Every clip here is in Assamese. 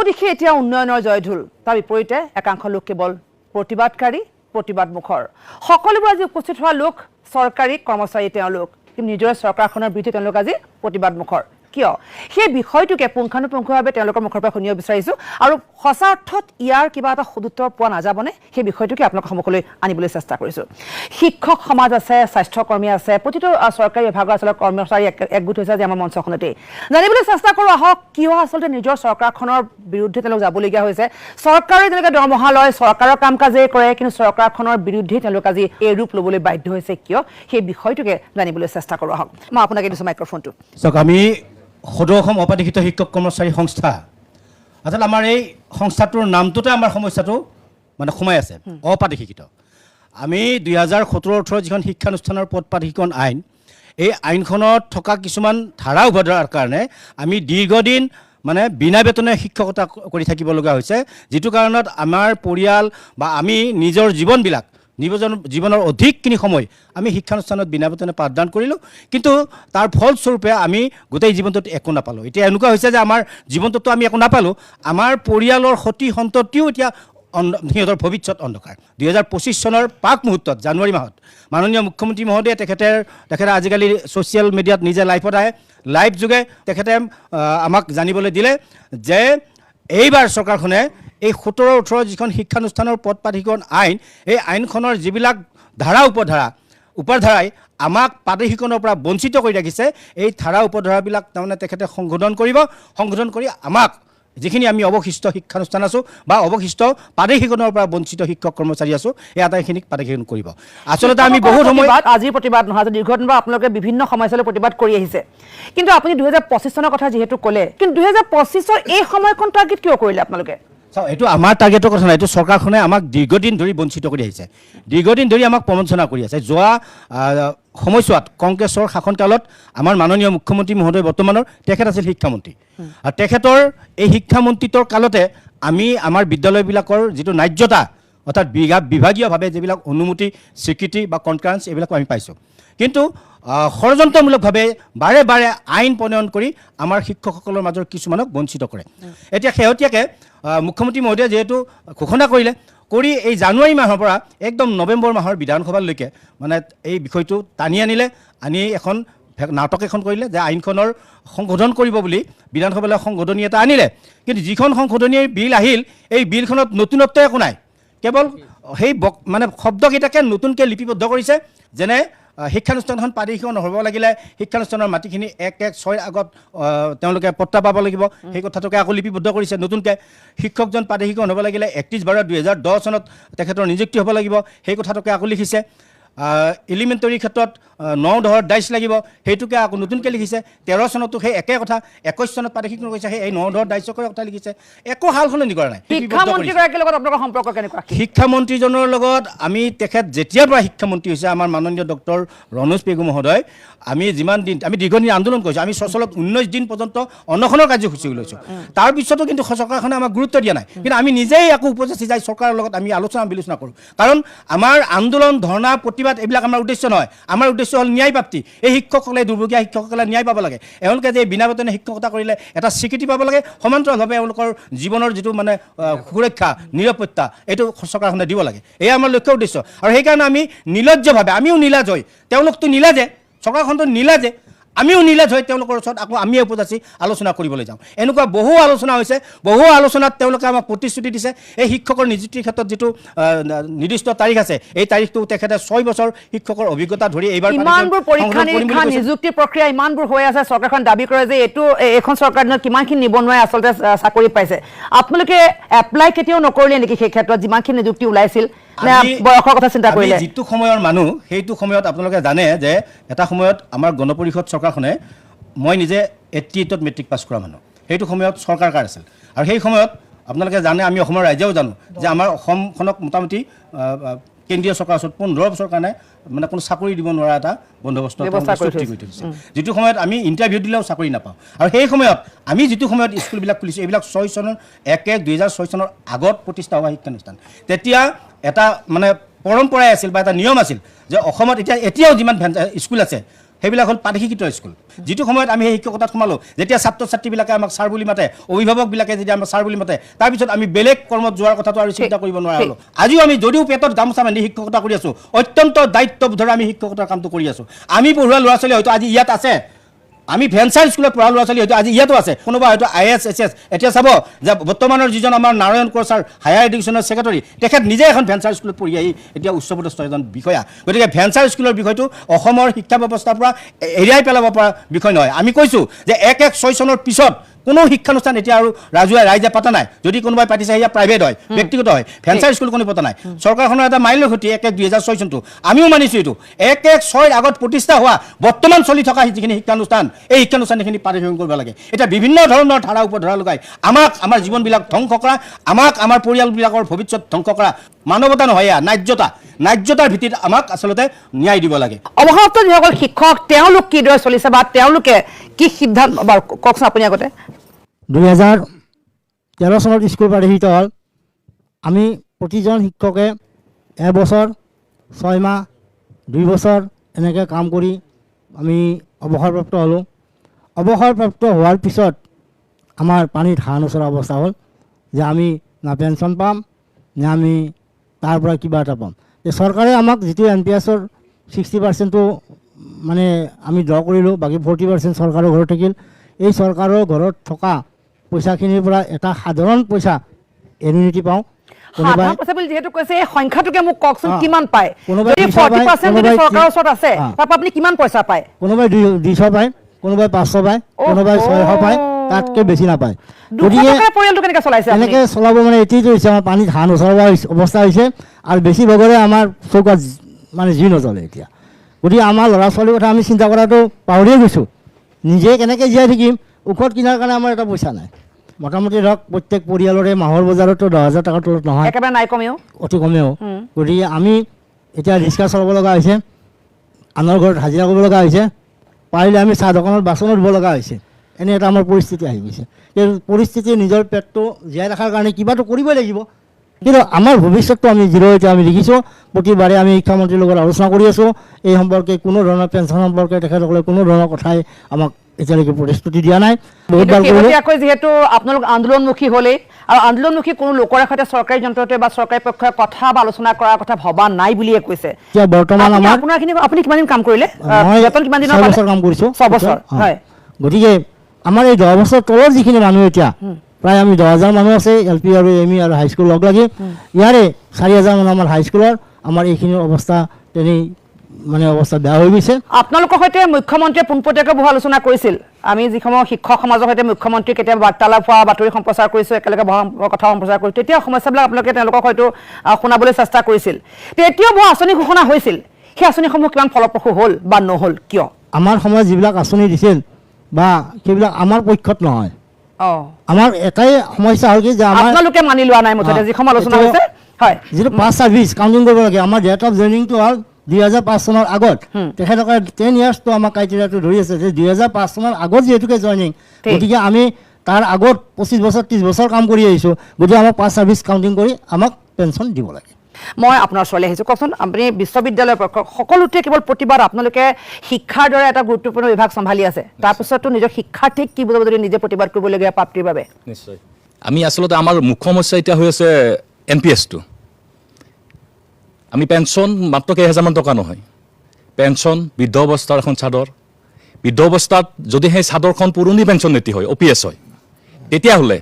দিশে এতিয়া উন্নয়নৰ জয়ঢোল তাৰ বিপৰীতে একাংশ লোক কেৱল প্ৰতিবাদকাৰী প্ৰতিবাদমুখৰ সকলোবোৰ আজি উপস্থিত হোৱা লোক চৰকাৰী কৰ্মচাৰী তেওঁলোক কিন্তু নিজৰ চৰকাৰখনৰ বিৰুদ্ধে তেওঁলোক আজি প্ৰতিবাদমুখৰ কিয় সেই বিষয়টোকে পুংখানুপুংখভাৱে তেওঁলোকৰ মুখৰ পৰা শুনিব বিচাৰিছো আৰু সঁচা অৰ্থত ইয়াৰ কিবা এটা সদুত্তৰ পোৱা নাযাবনে সেই বিষয়টোকে আপোনালোকৰ সন্মুখলৈ আনিবলৈ চেষ্টা কৰিছো শিক্ষক সমাজ আছে স্বাস্থ্যকৰ্মী আছে প্ৰতিটো চৰকাৰী বিভাগৰ আচলতে কৰ্মচাৰী একগোট হৈছে যে আমাৰ মঞ্চখনতে জানিবলৈ চেষ্টা কৰো আহক কিয় আচলতে নিজৰ চৰকাৰখনৰ বিৰুদ্ধে তেওঁলোক যাবলগীয়া হৈছে চৰকাৰে যেনেকৈ দৰমহা লয় চৰকাৰৰ কাম কাজে কৰে কিন্তু চৰকাৰখনৰ বিৰুদ্ধে তেওঁলোক আজি এই ৰূপ ল'বলৈ বাধ্য হৈছে কিয় সেই বিষয়টোকে জানিবলৈ চেষ্টা কৰো আহক মই আপোনাক দিছো মাইক্ৰফোনটো চাওক আমি সদৌ অসম অপাধিকৃত শিক্ষক কৰ্মচাৰী সংস্থা আচলতে আমাৰ এই সংস্থাটোৰ নামটোতে আমাৰ সমস্যাটো মানে সোমাই আছে অপাধিকৃত আমি 2017-18 যিখন শিক্ষানুষ্ঠানৰ পদ পাঠিকৰণ আইন এই আইনখনত থকা কিছুমান ধাৰা উভতাৰ কাৰণে আমি দীৰ্ঘদিন মানে বিনা বেতনে শিক্ষকতা কৰি থাকিব লগা হৈছে যিটো কাৰণত আমাৰ পৰিয়াল বা আমি নিজৰ জীৱনৰ অধিকখিনি সময় আমি শিক্ষানুষ্ঠানত বিনা বেতনে পাঠদান কৰিলোঁ কিন্তু তাৰ ফলস্বৰূপে আমি গোটেই জীৱনটোত একো নাপালোঁ এতিয়া এনেকুৱা হৈছে যে আমাৰ জীৱনটোতো আমি একো নাপালোঁ আমাৰ পৰিয়ালৰ সতি সন্ততিও এতিয়া সিহঁতৰ ভৱিষ্যত অন্ধকাৰ 2025 চনৰ পাক মুহূৰ্তত জানুৱাৰী মাহত মাননীয় মুখ্যমন্ত্ৰী মহোদয়ে তেখেতে আজিকালি ছ'চিয়েল মিডিয়াত নিজে লাইভত আহে লাইভ যোগে তেখেতে আমাক জানিবলৈ দিলে যে এইবাৰ চৰকাৰখনে এই 17-18 যিখন শিক্ষানুষ্ঠানৰ পদ পাঠিকৰণ আইন এই আইনখনৰ যিবিলাক ধাৰা উপধাৰাই আমাক পাঠিকৰণৰ পৰা বঞ্চিত কৰি ৰাখিছে এই ধাৰা উপধাৰাবিলাক তাৰমানে তেখেতে সংশোধন কৰি আমাক যিখিনি আমি অৱশিষ্ট শিক্ষানুষ্ঠান আছোঁ বা অৱশিষ্ট পাঠিকৰণৰ পৰা বঞ্চিত শিক্ষক কৰ্মচাৰী আছোঁ এই আটাইখিনিক পাঠিকৰণ কৰিব আচলতে আমি বহুত সময় আজিৰ প্ৰতিবাদ নহয় দীৰ্ঘদিন পৰা আপোনালোকে বিভিন্ন সমস্যালৈ প্ৰতিবাদ কৰি আহিছে কিন্তু আপুনি 2025 চনৰ কথা যিহেতু ক'লে কিন্তু 2025 এই সময়খন টাৰ্গেট কিয় কৰিলে আপোনালোকে চাওক এইটো আমাৰ টাৰ্গেটৰ কথা নাই এইটো চৰকাৰখনে আমাক দীৰ্ঘদিন ধৰি বঞ্চিত কৰি আহিছে দীৰ্ঘদিন ধৰি আমাক প্ৰবঞ্চনা কৰি আছে যোৱা সময়ছোৱাত কংগ্ৰেছৰ শাসনকালত আমাৰ মাননীয় মুখ্যমন্ত্ৰী মহোদয় বৰ্তমানৰ তেখেত আছিল শিক্ষামন্ত্ৰী আৰু তেখেতৰ এই শিক্ষামন্ত্ৰীত্বৰ কালতে আমি আমাৰ বিদ্যালয়বিলাকৰ যিটো ন্যায্যতা অৰ্থাৎ বিভাগীয়ভাৱে যিবিলাক অনুমতি স্বীকৃতি বা কনকাৰেঞ্চ এইবিলাক আমি পাইছোঁ কিন্তু ষড়যন্ত্ৰমূলকভাৱে বাৰে বাৰে আইন প্ৰণয়ন কৰি আমাৰ শিক্ষকসকলৰ মাজৰ কিছুমানক বঞ্চিত কৰে এতিয়া শেহতীয়াকৈ মুখ্যমন্ত্ৰী মহোদয়ে যিহেতু ঘোষণা কৰি এই জানুৱাৰী মাহৰ পৰা একদম নৱেম্বৰ মাহৰ বিধানসভালৈকে মানে এই বিষয়টো টানি আনি এখন নাটক এখন কৰিলে যে আইনখনৰ সংশোধন কৰিব বুলি বিধানসভালৈ সংশোধনী এটা আনিলে কিন্তু যিখন সংশোধনী বিল আহিল এই বিলখনত নতুনত্ব একো নাই কেৱল সেই মানে শব্দকেইটাকে নতুনকৈ লিপিবদ্ধ কৰিছে যেনে শিক্ষানুষ্ঠানখন পাঠিকৰণ হ'ব লাগিলে শিক্ষানুষ্ঠানৰ মাটিখিনি 1/6 আগত তেওঁলোকে পট্টা পাব লাগিব সেই কথাটোকে আকৌ লিপিবদ্ধ কৰিছে নতুনকৈ শিক্ষকজন পাঠিকৰণ হ'ব লাগিলে 31/12/2010 চনত তেখেতৰ নিযুক্তি হ'ব লাগিব সেই কথাটোকে আকৌ লিখিছে এলিমেণ্টাৰী ক্ষেত্ৰত 9-10 ডাইচ লাগিব সেইটোকে আকৌ নতুনকৈ লিখিছে 13 চনতো সেই একে কথা 21 চনত পাঠিকৰণ কৰিছে সেই 9-10 ডাইচকৰ কথা লিখিছে একো হাল সলনি কৰা নাই শিক্ষামন্ত্ৰীগৰাকীৰ লগত আপোনালোকৰ সম্পৰ্ক কেনেকুৱা শিক্ষামন্ত্ৰীজনৰ লগত আমি তেখেত যেতিয়াৰ পৰা শিক্ষামন্ত্ৰী হৈছে আমাৰ মাননীয় ডক্টৰ ৰণোজ পেগু মহোদয় আমি যিমান দিন আমি দীৰ্ঘদিন আন্দোলন কৰিছোঁ আমি সচলত 19 দিন পৰ্যন্ত অনশনৰ কাৰ্যসূচী লৈছোঁ তাৰপিছতো কিন্তু চৰকাৰখনে আমাক গুৰুত্ব দিয়া নাই কিন্তু আমি নিজেই আকৌ উপস্থিত যাই চৰকাৰৰ লগত আমি আলোচনা বিলোচনা কৰোঁ কাৰণ আমাৰ আন্দোলন ধৰ্ণা প্ৰতিবাদ এইবিলাক আমাৰ উদ্দেশ্য নহয় আমাৰ উদ্দেশ্য হ'ল ন্যায় প্ৰাপ্তি এই শিক্ষকসকলে দুৰ্ভগীয়া শিক্ষকসকলে ন্যায় পাব লাগে এওঁলোকে যে বিনা বেতনে শিক্ষকতা কৰিলে এটা স্বীকৃতি পাব লাগে সমান্তৰালভাৱে এওঁলোকৰ জীৱনৰ যিটো মানে সুৰক্ষা নিৰাপত্তা এইটো চৰকাৰখনে দিব লাগে এয়া আমাৰ লক্ষ্য উদ্দেশ্য আৰু সেইকাৰণে আমি নিলজ্জভাৱে আমিও নীলাজ হৈ তেওঁলোকতো নীলাজে চৰকাৰখনতো নীলাজে আমিও নীলাজ হৈ তেওঁলোকৰ ওচৰত আকৌ আমি উপযাচি আলোচনা কৰিবলৈ যাওঁ এনেকুৱা বহু আলোচনা হৈছে বহু আলোচনাত তেওঁলোকে আমাক প্ৰতিশ্ৰুতি দিছে এই শিক্ষকৰ নিযুক্তিৰ ক্ষেত্ৰত যিটো নিৰ্দিষ্ট তাৰিখ আছে এই তাৰিখটো তেখেতে 6 বছৰ শিক্ষকৰ অভিজ্ঞতা ধৰি এইবাৰ ইমানবোৰ পৰীক্ষা নিৰীক্ষা নিযুক্তি প্ৰক্ৰিয়া ইমানবোৰ হৈ আছে চৰকাৰখন দাবী কৰে যে এইখন চৰকাৰ দিনত কিমানখিনি নিবনুৱাই আচলতে চাকৰি পাইছে আপোনালোকে এপ্লাই কেতিয়াও নকৰিলে নেকি সেই ক্ষেত্ৰত যিমানখিনি নিযুক্তি ওলাইছিল বয়সৰ কথা চিন্তা কৰিলে যিটো সময়ৰ মানুহ সেইটো সময়ত আপোনালোকে জানে যে এটা সময়ত আমাৰ গণপৰিষদ চৰকাৰখনে মই নিজে 88ত মেট্ৰিক পাছ কৰা মানুহ সেইটো সময়ত চৰকাৰ আছিল আৰু সেই সময়ত আপোনালোকে জানে আমি অসমৰ ৰাইজেও জানো যে আমাৰ অসমখনক মোটামুটি কেন্দ্ৰীয় চৰকাৰৰ ওচৰত 15 বছৰ কাৰণে মানে কোনো চাকৰি দিব নোৱাৰা এটা বন্দোবস্ত সৃষ্টি কৰি থৈছে যিটো সময়ত আমি ইণ্টাৰভিউ দিলেও চাকৰি নাপাওঁ আৰু সেই সময়ত আমি যিটো সময়ত স্কুলবিলাক খুলিছোঁ এইবিলাক 6 চনৰ 1/1/2006 চনৰ আগত প্ৰতিষ্ঠা হোৱা শিক্ষানুষ্ঠান তেতিয়া এটা মানে পৰম্পৰাই আছিল বা এটা নিয়ম আছিল যে অসমত এতিয়াও যিমান স্কুল আছে সেইবিলাক হ'ল পাঠশিক্ষিত স্কুল। যিটো সময়ত আমি সেই শিক্ষকতাত সোমালোঁ, যেতিয়া ছাত্ৰ ছাত্ৰীবিলাকে আমাক ছাৰ বুলি মাতে, অভিভাৱকবিলাকে যেতিয়া আমাক ছাৰ বুলি মাতে, তাৰপিছত আমি বেলেগ কৰ্মত যোৱাৰ কথাটো আৰু চিন্তা কৰিব নোৱাৰা হ'লোঁ। আজিও আমি যদিও পেটত গামোচা বান্ধি শিক্ষকতা কৰি আছোঁ, অত্যন্ত দায়িত্ববোধেৰে আমি শিক্ষকতাৰ কামটো কৰি আছোঁ। আমি পঢ়োৱা ল'ৰা ছোৱালী হয়তো আজি ইয়াত আছে, আমি ভেঞ্চাৰ স্কুলত পঢ়া ল'ৰা ছোৱালী হয়তো আজি ইয়াতো আছে, কোনোবা হয়তো IAS SAS। এতিয়া চাব যে বৰ্তমানৰ যিজন আমাৰ নাৰায়ণ কোঁৱৰ ছাৰ হায়াৰ এডুকেশ্যনৰ ছেক্ৰেটাৰী, তেখেত নিজে এখন ভেঞ্চাৰ স্কুলত পঢ়ি আহি এতিয়া উচ্চপদস্থ এজন বিষয়া। গতিকে ভেঞ্চাৰ স্কুলৰ বিষয়টো অসমৰ শিক্ষা ব্যৱস্থাৰ পৰা এৰিয়াই পেলাব পৰা বিষয় নহয়। আমি কৈছোঁ যে 1/1/6 চনৰ পিছত কোনো শিক্ষানুষ্ঠান এতিয়া আৰু ৰাইজে পতা নাই। যদি কোনোবাই পাতিছে সেয়া প্ৰাইভেট হয়, ব্যক্তিগত হয়, ভেঞ্চাৰ স্কুল কোনো পতা নাই। চৰকাৰখনৰ এটা মাইলখুঁটি 1/1/2006 চনটো আমিও মানিছোঁ। এইটো 1/1/6 আগত প্ৰতিষ্ঠা হোৱা বৰ্তমান চলি থকা যিখিনি শিক্ষানুষ্ঠান, এই শিক্ষানুষ্ঠানখিনি পাৰিশ্ৰমিক কৰিব লাগে। এতিয়া বিভিন্ন ধৰণৰ ধাৰা উপধাৰা লগাই আমাক আমাৰ জীৱনবিলাক ধ্বংস কৰা, আমাক আমাৰ পৰিয়ালবিলাকৰ ভৱিষ্যত ধ্বংস কৰা মানৱতা নহয়, এয়া ন্যায্যতাৰ ভিত্তিত আমাক আচলতে ন্যায় দিব লাগে। অৱসৰপ্ৰাপ্ত যিসকল শিক্ষক তেওঁলোক কিদৰে চলিছে বা তেওঁলোকে কি সিদ্ধান্ত বাৰু কওকচোন আপুনি আগতে। 2013 চনত স্কুল প্ৰতিষ্ঠিত হ'ল। আমি প্ৰতিজন শিক্ষকে 1 বছৰ 6 মাহ 2 বছৰ এনেকৈ কাম কৰি আমি অৱসৰপ্ৰাপ্ত হ'লোঁ। অৱসৰপ্ৰাপ্ত হোৱাৰ পিছত আমাৰ পানীত হাঁহ নচৰা অৱস্থা হ'ল যে আমি না পেঞ্চন পাম, নে আমি তাৰ পৰা কিবা এটা পাম। চৰকাৰে আমাক যিটো NPS-ৰ 60%টো মানে আমি ড্ৰ কৰিলোঁ, বাকী 40% চৰকাৰৰ ঘৰত থাকিল। এই চৰকাৰৰ ঘৰত থকা পইচাখিনিৰ পৰা এটা সাধাৰণ পইচা এনুইটি পাওঁ। সাধাৰণ পইচা বুলি যিহেতু কৈছে, এই সংখ্যাটোকে মোক কওকচোন কিমান পায়? কোনোবাই যদি 40% যদি চৰকাৰৰ ওচৰত আছে, তাৰ পৰা আপুনি কিমান পইচা পায়? কোনোবাই 200 পায়, কোনোবাই 500 পায়, কোনোবাই 600 পায়, তাতকৈ বেছি নাপায়। 200 টকাৰ পৰিয়ালটো কেনেকৈ চলাইছে? এনেকৈ চলাব মানে এতিয়াতো হৈছে আমাৰ পানীত হাঁহ নচলোৱা অৱস্থা হৈছে, আৰু বেছি ভাগৰে আমাৰ চৌকাত মানে জুই নজ্বলে এতিয়া। গতিকে আমাৰ ল'ৰা ছোৱালীৰ কথা আমি চিন্তা কৰাটো পাহৰিয়ে গৈছোঁ। নিজে কেনেকৈ জীয়াই থাকিম, ঔষধ কিনাৰ কাৰণে আমাৰ এটা পইচা নাই। মোটামুটি ধৰক প্ৰত্যেক পৰিয়ালৰে মাহৰ বজাৰতো 10,000 টকাৰ তলত নহয়, একেবাৰে নাই কমেও, অতি কমেও। গতিকে আমি এতিয়া ৰিক্সা চলাব লগা হৈছে, আনৰ ঘৰত হাজিৰা কৰিব লগা হৈছে, পাৰিলে আমি চাহ দোকানত বাচনো ধুব লগা হৈছে। এনে এটা আমাৰ পৰিস্থিতি আহি গৈছে। এই পৰিস্থিতি নিজৰ পেটটো জীয়াই ৰখাৰ কাৰণে কিবাটো কৰিবই লাগিব। কিন্তু আমাৰ ভৱিষ্যতটো আমি এতিয়া আমি দেখিছোঁ, প্ৰতিবাৰে আমি শিক্ষামন্ত্ৰীৰ লগত আলোচনা কৰি আছোঁ। এই সম্পৰ্কে কোনো ধৰণৰ পেঞ্চন সম্পৰ্কে তেখেতসকলে কোনো ধৰণৰ কথাই আমাক এতিয়ালৈকে প্ৰতিশ্ৰুতি দিয়া নাই। বহুতবাৰ যিহেতু আপোনালোক আন্দোলনমুখী হ'লেই, আৰু আন্দোলনমুখী কোনো লোকৰ সৈতে চৰকাৰী যন্ত্ৰটোৱে বা চৰকাৰী পক্ষই কথা বা আলোচনা কৰাৰ কথা ভবা নাই বুলিয়ে কৈছে। এতিয়া বৰ্তমান আমাৰ আপুনি কিমান দিন কাম কৰিলে? কিমান দিনৰ 6 বছৰ কাম কৰিছোঁ। 6 বছৰ, হয়। গতিকে আমাৰ এই 10 বছৰ তলৰ যিখিনি মানুহ এতিয়া প্ৰায় আমি 10,000 মানুহ আছে, LP আৰু ME আৰু হাইস্কুল লগ লাগি। ইয়াৰে 4,000 মানুহ আমাৰ হাইস্কুলৰ। আমাৰ এইখিনিৰ অৱস্থা তেনেই মানে অৱস্থা বেয়া হৈ গৈছে। আপোনালোকৰ সৈতে মুখ্যমন্ত্ৰীয়ে পোনপটীয়াকৈ বহু আলোচনা কৰিছিল। আমি যিসমূহ শিক্ষক সমাজৰ সৈতে মুখ্যমন্ত্ৰী কেতিয়াবা বাৰ্তালাপ হোৱা বাতৰি সম্প্ৰচাৰ কৰিছোঁ, একেলগে কথা সম্প্ৰচাৰ কৰিছোঁ। তেতিয়া সমস্যাবিলাক আপোনালোকে তেওঁলোকক হয়তো শুনাবলৈ চেষ্টা কৰিছিল। তেতিয়াও বহু আঁচনি ঘোষণা হৈছিল, সেই আঁচনিসমূহ কিমান ফলপ্ৰসূ হ'ল বা নহ'ল, কিয়? আমাৰ সময়ত যিবিলাক আঁচনি দিছিল বা সেইবিলাক আমাৰ পক্ষত নহয়। আমাৰ এটাই সমস্যা হ'ল কি যে আপোনালোকে মানি লোৱা নাই মুঠতে যিসমূহ আলোচনা হৈছে। হয়, যিটো পাছ ছাৰ্ভিচ কাউণ্টিং কৰিব লাগে, আমাৰ ডেট অফ জইনিংটো হ'ল 2005 চনৰ আগত। তেখেতসকলে 10 ইয়াৰ্ছটো আমাৰ ক্ৰাইটেৰিয়াটো ধৰি আছে যে 2005 চনৰ আগত যিহেতুকে জইনিং, গতিকে আমি তাৰ আগত 25 বছৰ 30 বছৰ কাম কৰি আহিছোঁ। গতিকে আমাক পাছ ছাৰ্ভিচ কাউণ্টিং কৰি আমাক পেঞ্চন দিব লাগে। মই আপোনাৰ ওচৰলৈ আহিছোঁ, কওকচোন আপুনি বিশ্ববিদ্যালয়ৰ পক্ষ সকলোতে কেৱল প্ৰতিবাদ, আপোনালোকে শিক্ষাৰ দৰে এটা গুৰুত্বপূৰ্ণ বিভাগ চম্ভালি আছে, তাৰপিছতো নিজৰ শিক্ষাৰ্থীক কি বুজাব যদি নিজে প্ৰতিবাদ কৰিবলগীয়া প্ৰাপ্তিৰ বাবে? নিশ্চয়। আমি আচলতে আমাৰ মুখ্য সমস্যা এতিয়া হৈ আছে NPS-টো। আমি পেঞ্চন মাত্ৰ কেইহাজাৰমান টকা নহয়, পেঞ্চন বৃদ্ধ অৱস্থাৰ এখন চাদৰ, বৃদ্ধ অৱস্থাত যদি সেই চাদৰখন পুৰণি পেঞ্চন নীতি হয়, OPS হয়, তেতিয়াহ'লে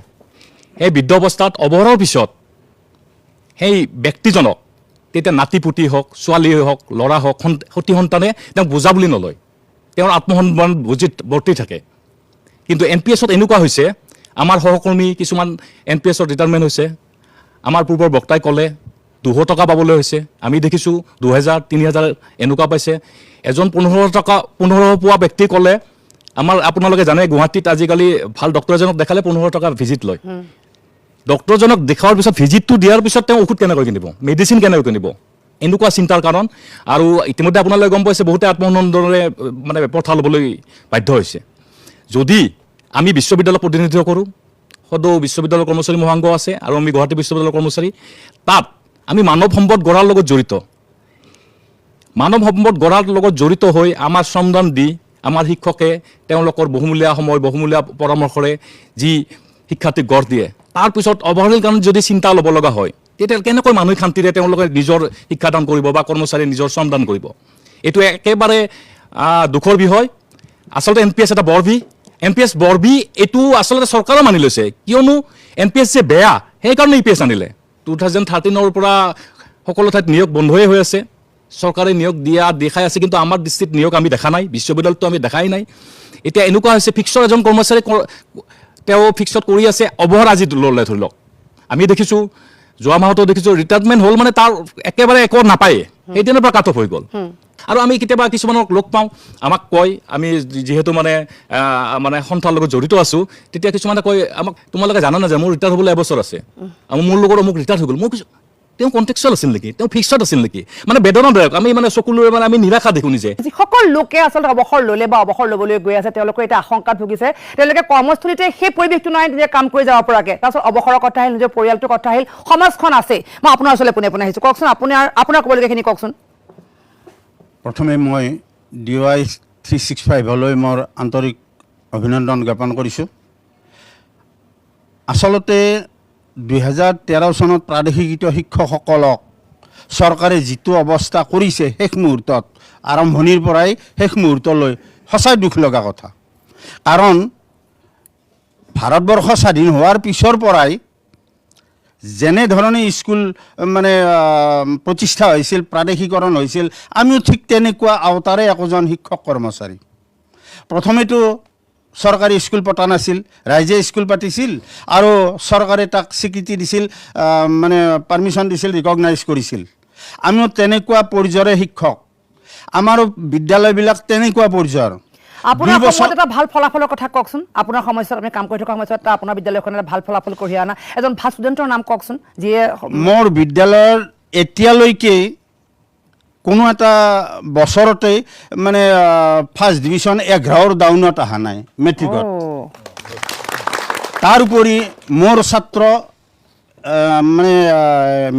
সেই বৃদ্ধ অৱস্থাত অৱসৰৰ পিছত সেই ব্যক্তিজনক তেতিয়া নাতিপুতি হওক, ছোৱালীয়ে হওক, ল'ৰা হওক, সতি সন্তানে তেওঁক বোজা বুলি নলয়, তেওঁৰ আত্মসন্মান বুজিত বৰ্তি থাকে। কিন্তু NPS-ত এনেকুৱা হৈছে, আমাৰ সহকৰ্মী কিছুমান NPS-ৰ ৰিটায়াৰমেণ্ট হৈছে। আমাৰ পূৰ্বৰ বক্তাই ক'লে 200 টকা পাবলৈ হৈছে, আমি দেখিছোঁ 2,000 3,000 এনেকুৱা পাইছে। এজন 15 পোৱা ব্যক্তি ক'লে, আপোনালোকে জানে গুৱাহাটীত আজিকালি ভাল ডক্টৰ এজনক দেখালে 15 টকা ভিজিট লয়। ডক্টৰজনক দেখাৰ পিছত ভিজিটটো দিয়াৰ পিছত তেওঁ ঔষধ কেনেকৈ কিনিব, মেডিচিন কেনেকৈ কিনিব, এনেকুৱা চিন্তাৰ কাৰণ। আৰু ইতিমধ্যে আপোনালোকে গম পাইছে বহুতে আত্মসন্মানেৰে মানে পথা ল'বলৈ বাধ্য হৈছে। যদি আমি বিশ্ববিদ্যালয়ক প্ৰতিনিধিত্ব কৰোঁ, সদৌ বিশ্ববিদ্যালয়ৰ কৰ্মচাৰী মহাংগ আছে আৰু আমি গুৱাহাটী বিশ্ববিদ্যালয়ৰ কৰ্মচাৰী, তাত আমি মানৱ সম্পদ গঢ়াৰ লগত জড়িত। মানৱ সম্পদ গঢ়াৰ লগত জড়িত হৈ আমাৰ শ্ৰমদান দি আমাৰ শিক্ষকে তেওঁলোকৰ বহুমূলীয়া সময় বহুমূলীয়া পৰামৰ্শৰে যি শিক্ষাৰ্থীক গঢ় দিয়ে তাৰপিছত অৱহেলাৰ কাৰণে যদি চিন্তা ল'ব লগা হয় তেতিয়া কেনেকৈ মানুহ শান্তিৰে তেওঁলোকে নিজৰ শিক্ষাদান কৰিব বা কৰ্মচাৰীয়ে নিজৰ শ্ৰমদান কৰিব এইটো একেবাৰে দুখৰ বিষয় আচলতে NPS এটা বৰভি NPS বৰভি এইটো আচলতে চৰকাৰে মানি লৈছে কিয়নো NPS যে বেয়া সেইকাৰণে EPS আনিলে 2013 পৰা সকলো ঠাইত নিয়োগ বন্ধই হৈ আছে চৰকাৰে নিয়োগ দিয়া দেখাই আছে কিন্তু আমাৰ দৃষ্টিত নিয়োগ আমি দেখা নাই বিশ্ববিদ্যালয়তো আমি দেখাই নাই এতিয়া এনেকুৱা হৈছে ফিক্সৰ এজন কৰ্মচাৰী তেওঁ ফিক্সত কৰি আছে অৱসৰ আজি ল'লে ধৰি লওক আমি দেখিছোঁ যোৱা মাহতো দেখিছোঁ ৰিটায়াৰমেণ্ট হ'ল মানে তাৰ একেবাৰে একো নাপায়ে সেইদিনৰ পৰা কাট অফ হৈ গ'ল আৰু আমি কেতিয়াবা কিছুমানক লগ পাওঁ আমাক কয় আমি যিহেতু মানে সন্থাৰ লগত জড়িত আছোঁ তেতিয়া কিছুমানে কয় আমাক তোমালোকে জানা না যে মোৰ ৰিটায়াৰ হ'বলৈ এবছৰ আছে মোৰ লগত মোক ৰিটায়াৰ হৈ গ'ল মই কৈছোঁ তেওঁ কণ্টেক্সুৱেল আছিল নেকি তেওঁ ফিক্সড আছিল নেকি মানে বেদনাদায়ক আমি মানে চকুলোৰে মানে আমি নিৰাশা দেখোঁ নিজে যিসকল লোকে আচলতে অৱসৰ ল'লে বা অৱসৰ ল'বলৈ গৈ আছে তেওঁলোকৰ এটা আশংকাত ভুগিছে তেওঁলোকে কৰ্মস্থলীতে সেই পৰিৱেশটো নাই নিজে কাম কৰি যাব পৰাকৈ তাৰপিছত অৱসৰৰ কথা আহিল নিজৰ পৰিয়ালটোৰ কথা আহিল সমাজখন আছে মই আপোনাৰ ওচৰলৈ পোনে পোনে আহিছোঁ কওকচোন আপোনাৰ ক'বলগীয়াখিনি কওকচোন প্ৰথমে মই DY 365লৈ মোৰ আন্তৰিক অভিনন্দন জ্ঞাপন কৰিছোঁ আচলতে 2013 চনত প্ৰাদেশিক শিক্ষকসকলক চৰকাৰে যিটো অৱস্থা কৰিছে শেষ মুহূৰ্তত আৰম্ভণিৰ পৰাই শেষ মুহূৰ্তলৈ সঁচাই দুখ লগা কথা কাৰণ ভাৰতবৰ্ষ স্বাধীন হোৱাৰ পিছৰ পৰাই যেনেধৰণে স্কুল মানে প্ৰতিষ্ঠা হৈছিল প্ৰাদেশিকৰণ হৈছিল আমিও ঠিক তেনেকুৱা আওতাৰে একোজন শিক্ষক কৰ্মচাৰী প্ৰথমেতো চৰকাৰী স্কুল পতা নাছিল ৰাইজে স্কুল পাতিছিল আৰু চৰকাৰে তাক স্বীকৃতি দিছিল মানে পাৰ্মিশ্যন দিছিল ৰিকগনাইজ কৰিছিল আমিও তেনেকুৱা পৰ্যায়ৰে শিক্ষক আমাৰো বিদ্যালয়বিলাক তেনেকুৱা পৰ্যায়ৰ আপোনাৰ সময়ত এটা ভাল ফলাফলৰ কথা কওকচোন আপোনাৰ সময়ত আপুনি কাম কৰি থকা সময়ত আপোনাৰ বিদ্যালয়খনে এটা ভাল ফলাফল কঢ়িয়াই অনা এজন ভাল ষ্টুডেণ্টৰ নাম কওকচোন যিয়ে মোৰ বিদ্যালয়ৰ এতিয়ালৈকে কোনো এটা বছৰতে মানে ফাৰ্ষ্ট ডিভিজন 11ৰ ডাউনত অহা নাই মেট্ৰিকত তাৰ উপৰি মোৰ ছাত্ৰ মানে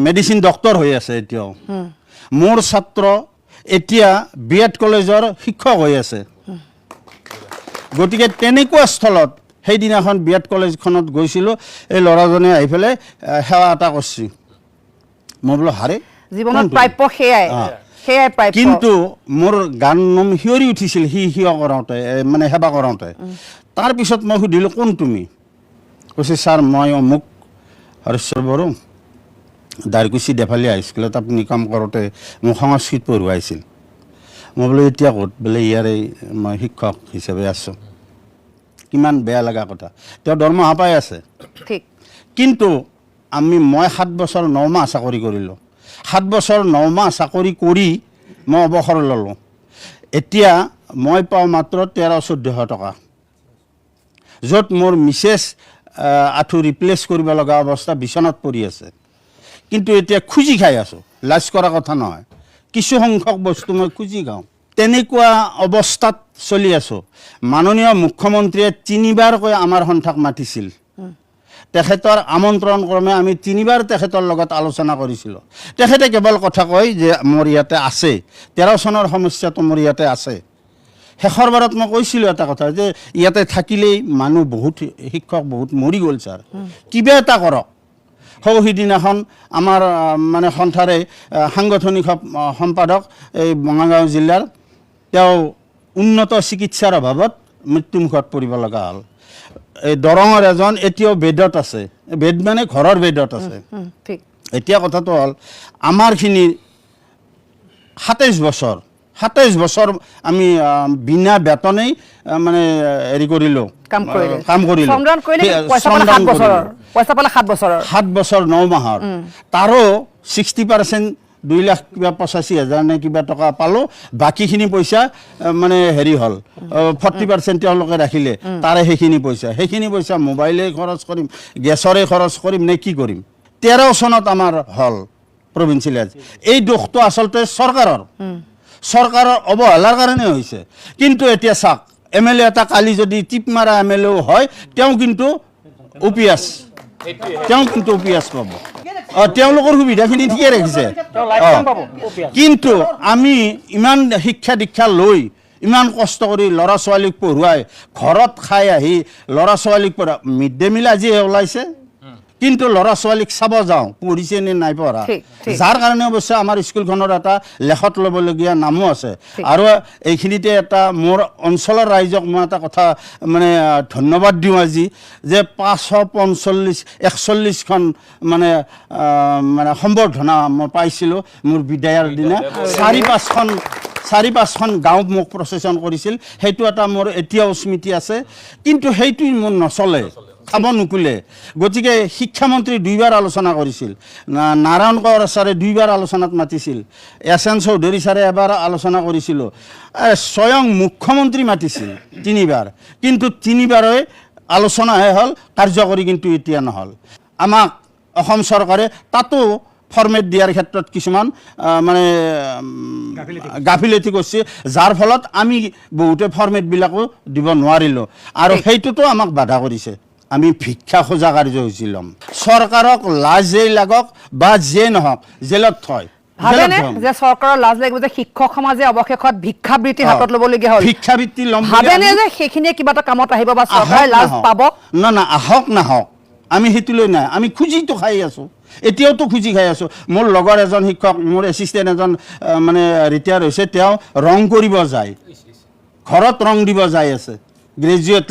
মেডিচিন ডক্টৰ হৈ আছে এতিয়াও মোৰ ছাত্ৰ এতিয়া B.Ed কলেজৰ শিক্ষক হৈ আছে গতিকে তেনেকুৱা স্থলত সেইদিনাখন B.Ed কলেজখনত গৈছিলোঁ এই ল'ৰাজনে আহি পেলাই সেৱা এটা কৰিছে মই বোলো হাৰে জীৱনত প্ৰাপ্য সেয়াই প্ৰাপ্য কিন্তু মোৰ গান নম হিয়ৰি উঠিছিল সেৱা কৰাওঁতে মানে সেৱা কৰাওঁতে তাৰপিছত মই সুধিলোঁ কোন তুমি কৈছে ছাৰ মই অমুক হৰেশ্বৰ বড়ো দাৰকুচি দেফালী হাইস্কুলত আপুনি কাম কৰোঁতে মোক সংস্কৃত পঢ়ুৱাইছিল মই বোলো এতিয়া ক'ত বোলে ইয়াৰে মই শিক্ষক হিচাপে আছোঁ কিমান বেয়া লগা কথা তেওঁ দৰমহা পাই আছে ঠিক কিন্তু মই 7 বছৰ 9 মাহ চাকৰি কৰিলোঁ 7 বছৰ 9 মাহ চাকৰি কৰি মই অৱসৰ ল'লোঁ এতিয়া মই পাওঁ মাত্ৰ 1300-1400 টকা য'ত মোৰ মিছেছ আঁঠু ৰিপ্লেচ কৰিব লগা অৱস্থা বিচনাত পৰি আছে কিন্তু এতিয়া খুজি খাই আছোঁ লাজ কৰা কথা নহয় কিছু সংখ্যক বস্তু মই খুজি খাওঁ তেনেকুৱা অৱস্থাত চলি আছোঁ মাননীয় মুখ্যমন্ত্ৰীয়ে 3বাৰকৈ আমাৰ সন্থাক মাতিছিল তেখেতৰ আমন্ত্ৰণ ক্ৰমে আমি 3বাৰ তেখেতৰ লগত আলোচনা কৰিছিলোঁ তেখেতে কেৱল কথা কয় যে মোৰ ইয়াতে আছে 13 চনৰ সমস্যাটো মোৰ ইয়াতে আছে শেষৰ বাৰত মই কৈছিলোঁ এটা কথা যে ইয়াতে থাকিলেই মানুহ বহুত শিক্ষক বহুত মৰি গ'ল ছাৰ কিবা এটা কৰক সিদিনাখন আমাৰ মানে সন্থাৰে সাংগঠনিক সম্পাদক এই বঙাইগাঁও জিলাৰ তেওঁ উন্নত চিকিৎসাৰ অভাৱত মৃত্যুমুখত পৰিব লগা হ'ল এই দৰঙৰ এজন এতিয়াও বেডত আছে বেড মানে ঘৰৰ বেডত আছে এতিয়া কথাটো হ'ল আমাৰখিনি 27 বছৰ আমি বিনা বেতনেই মানে হেৰি কৰিলোঁ কাম কৰিলোঁ 7 বছৰ 9 মাহৰ তাৰো 60% 2,85,000 নে কিবা টকা পালোঁ বাকীখিনি পইচা মানে হেৰি হ'ল 40% তেওঁলোকে ৰাখিলে তাৰে সেইখিনি পইচা মোবাইলে খৰচ কৰিম গেছৰে খৰচ কৰিম নে কি কৰিম 13 চনত আমাৰ হ'ল প্ৰভিন্সিয়েল এই দুখটো আচলতে চৰকাৰৰ অৱহেলাৰ কাৰণে হৈছে কিন্তু এতিয়া চাওক MLA এটা কালি যদি টিপ মাৰা MLA হয় তেওঁ কিন্তু OPS পাব তেওঁলোকৰ সুবিধাখিনি ঠিকে ৰাখিছে কিন্তু আমি ইমান শিক্ষা দীক্ষা লৈ ইমান কষ্ট কৰি ল'ৰা ছোৱালীক পঢ়ুৱাই ঘৰত খাই আহি ল'ৰা ছোৱালীক পঢ়া মিড ডে মিল আজি ওলাইছে কিন্তু ল'ৰা ছোৱালীক চাব যাওঁ পঢ়িছে নে নাই পঢ়া ঠিক, ঠিক। যাৰ কাৰণে অৱশ্যে আমাৰ স্কুলখনৰ এটা লেখত ল'বলগীয়া নামো আছে আৰু এইখিনিতে এটা মোৰ অঞ্চলৰ ৰাইজক মই এটা কথা মানে ধন্যবাদ দিওঁ আজি যে 541খন মানে মানে সম্বৰ্ধনা মই পাইছিলোঁ মোৰ বিদায়ৰ দিনা 4-5খন গাঁও মোক প্ৰচেছন কৰিছিল সেইটো এটা মোৰ এতিয়াও স্মৃতি আছে কিন্তু সেইটো মোৰ নচলে খাব নোকোলে গতিকে শিক্ষামন্ত্ৰী 2বাৰ আলোচনা কৰিছিল নাৰায়ণ কোঁৱৰ ছাৰে 2বাৰ আলোচনাত মাতিছিল এছ.এন. চৌধুৰী ছাৰে এবাৰ আলোচনা কৰিছিলোঁ স্বয়ং মুখ্যমন্ত্ৰী মাতিছিল 3বাৰ কিন্তু 3বাৰে আলোচনাহে হ'ল কাৰ্যকৰী কিন্তু এতিয়া নহ'ল আমাক অসম চৰকাৰে তাতো ফৰ্মেট দিয়াৰ ক্ষেত্ৰত কিছুমান মানে গাফিলতি কৰিছে যাৰ ফলত আমি বহুতে ফৰ্মেটবিলাকো দিব নোৱাৰিলোঁ আৰু সেইটোতো আমাক বাধা কৰিছে আমি ভিক্ষা খোজা কাৰ্যসূচী ল'ম চৰকাৰক লাজেই লাগক বা যিয়ে নহওক জেলত থয় ভাবেনে যে চৰকাৰৰ লাজ লাগিব যে শিক্ষক সমাজে অৱশেষত ভিক্ষাবৃত্তি হাতত ল'বলগীয়া হ'ল ভিক্ষাবৃত্তি ল'ম ভাবেনে যে সেইখিনিয়ে কিবা এটা কামত আহিব বা চৰকাৰে লাজ পাব না আহক নাহক আমি সেইটোলৈ নাই আমি খুজিতো খাই আছোঁ এতিয়াওতো খুজি খাই আছোঁ মোৰ লগৰ এজন শিক্ষক মোৰ এছিষ্টেণ্ট এজন মানে ৰিটায়াৰ হৈছে তেওঁ ৰং কৰিব যায় ঘৰত ৰং দিব যাই আছে গ্ৰেজুৱেট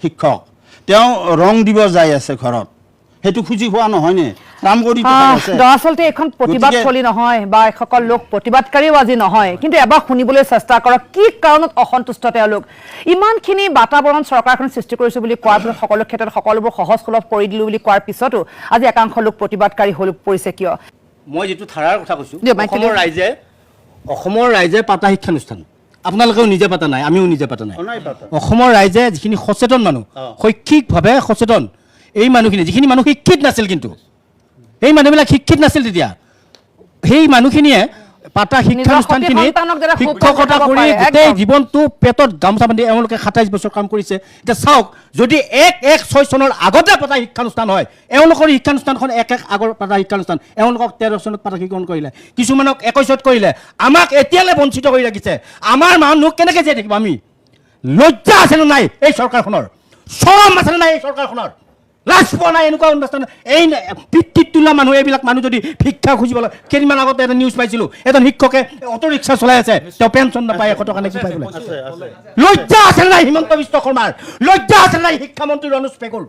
শিক্ষক তেওঁ ৰং দিব যাই আছে ঘৰত সেইটো খুজি খোৱা নহয়নে কাম কৰি দৰাচলতে এখন প্ৰতিবাদস্থলী নহয় বা এসকল লোক প্ৰতিবাদকাৰীও আজি নহয় কিন্তু এবাৰ শুনিবলৈ চেষ্টা কৰক কি কাৰণত অসন্তুষ্ট তেওঁলোক ইমানখিনি বাতাবৰণ চৰকাৰখন সৃষ্টি কৰিছে বুলি কোৱাৰ পিছত সকলো ক্ষেত্ৰত সকলোবোৰ সহজ সুলভ কৰি দিলোঁ বুলি কোৱাৰ পিছতো আজি একাংশ লোক প্ৰতিবাদকাৰী হৈ পৰিছে কিয় মই যিটো ধাৰাৰ কথা কৈছোঁ অসমৰ ৰাইজে পাতা শিক্ষানুষ্ঠান আপোনালোকেও নিজে পাতা নাই আমিও নিজে পাতা নাই অসমৰ ৰাইজে যিখিনি সচেতন মানুহ শৈক্ষিকভাৱে সচেতন এই মানুহখিনি যিখিনি মানুহ শিক্ষিত নাছিল কিন্তু এই মানুহবিলাক শিক্ষিত নাছিল তেতিয়া সেই মানুহখিনিয়ে পাতা শিক্ষানুষ্ঠানখিনিত শিক্ষকতা কৰি গোটেই জীৱনটো পেটত গামোচা বান্ধি এওঁলোকে 27 বছৰ কাম কৰিছে এতিয়া চাওক যদি 1-1-6 চনৰ আগতে পাতা শিক্ষানুষ্ঠান হয় এওঁলোকৰ শিক্ষানুষ্ঠানখন 1-1 আগৰ পাতা শিক্ষানুষ্ঠান এওঁলোকক 13 চনত পাতা শিক্ষণ কৰিলে কিছুমানক 21ত কৰিলে আমাক এতিয়ালৈ বঞ্চিত কৰি ৰাখিছে আমাৰ মানুহ কেনেকৈ জীয়াই থাকিব আমি লজ্জা আছে নে নাই এই চৰকাৰখনৰ শৰম আছে নে নাই এই চৰকাৰখনৰ লাজ পোৱা নাই এনেকুৱা অনুষ্ঠান এই পিতৃত তোলা মানুহ এইবিলাক মানুহ যদি ভিক্ষা খুজিবলৈ কেইদিনমান আগতে এটা নিউজ পাইছিলোঁ এজন শিক্ষকে অটো ৰিক্সা চলাই আছে তেওঁ পেঞ্চন নাপায় 100 টকা নেকি পাই বোলে লজ্জা আছে নাই হিমন্ত বিশ্ব শৰ্মাৰ লজ্জা আছে নাই শিক্ষামন্ত্ৰী ৰনোজ পেগুৰ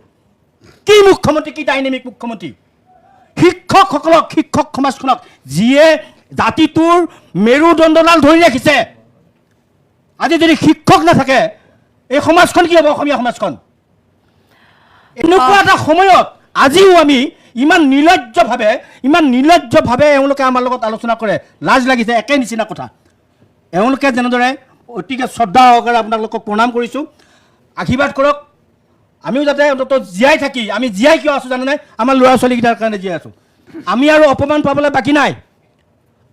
কি মুখ্যমন্ত্ৰী কি ডাইনেমিক মুখ্যমন্ত্ৰী শিক্ষকসকলক শিক্ষক সমাজখনক যিয়ে জাতিটোৰ মেৰুদণ্ডডাল ধৰি ৰাখিছে আজি যদি শিক্ষক নাথাকে এই সমাজখন কি হ'ব অসমীয়া সমাজখন এনেকুৱা এটা সময়ত আজিও আমি ইমান নিৰ্লজ্জভাৱে এওঁলোকে আমাৰ লগত আলোচনা কৰে লাজ লাগিছে একে নিচিনা কথা এওঁলোকে যেনেদৰে অতিকে শ্ৰদ্ধা সহকাৰে আপোনালোকক প্ৰণাম কৰিছোঁ আশীৰ্বাদ কৰক আমিও যাতে অন্ততঃ জীয়াই থাকি আমি জীয়াই কিয় আছোঁ জানেনে আমাৰ ল'ৰা ছোৱালীকেইটাৰ কাৰণে জীয়াই আছোঁ আমি আৰু অপমান পাবলৈ বাকী নাই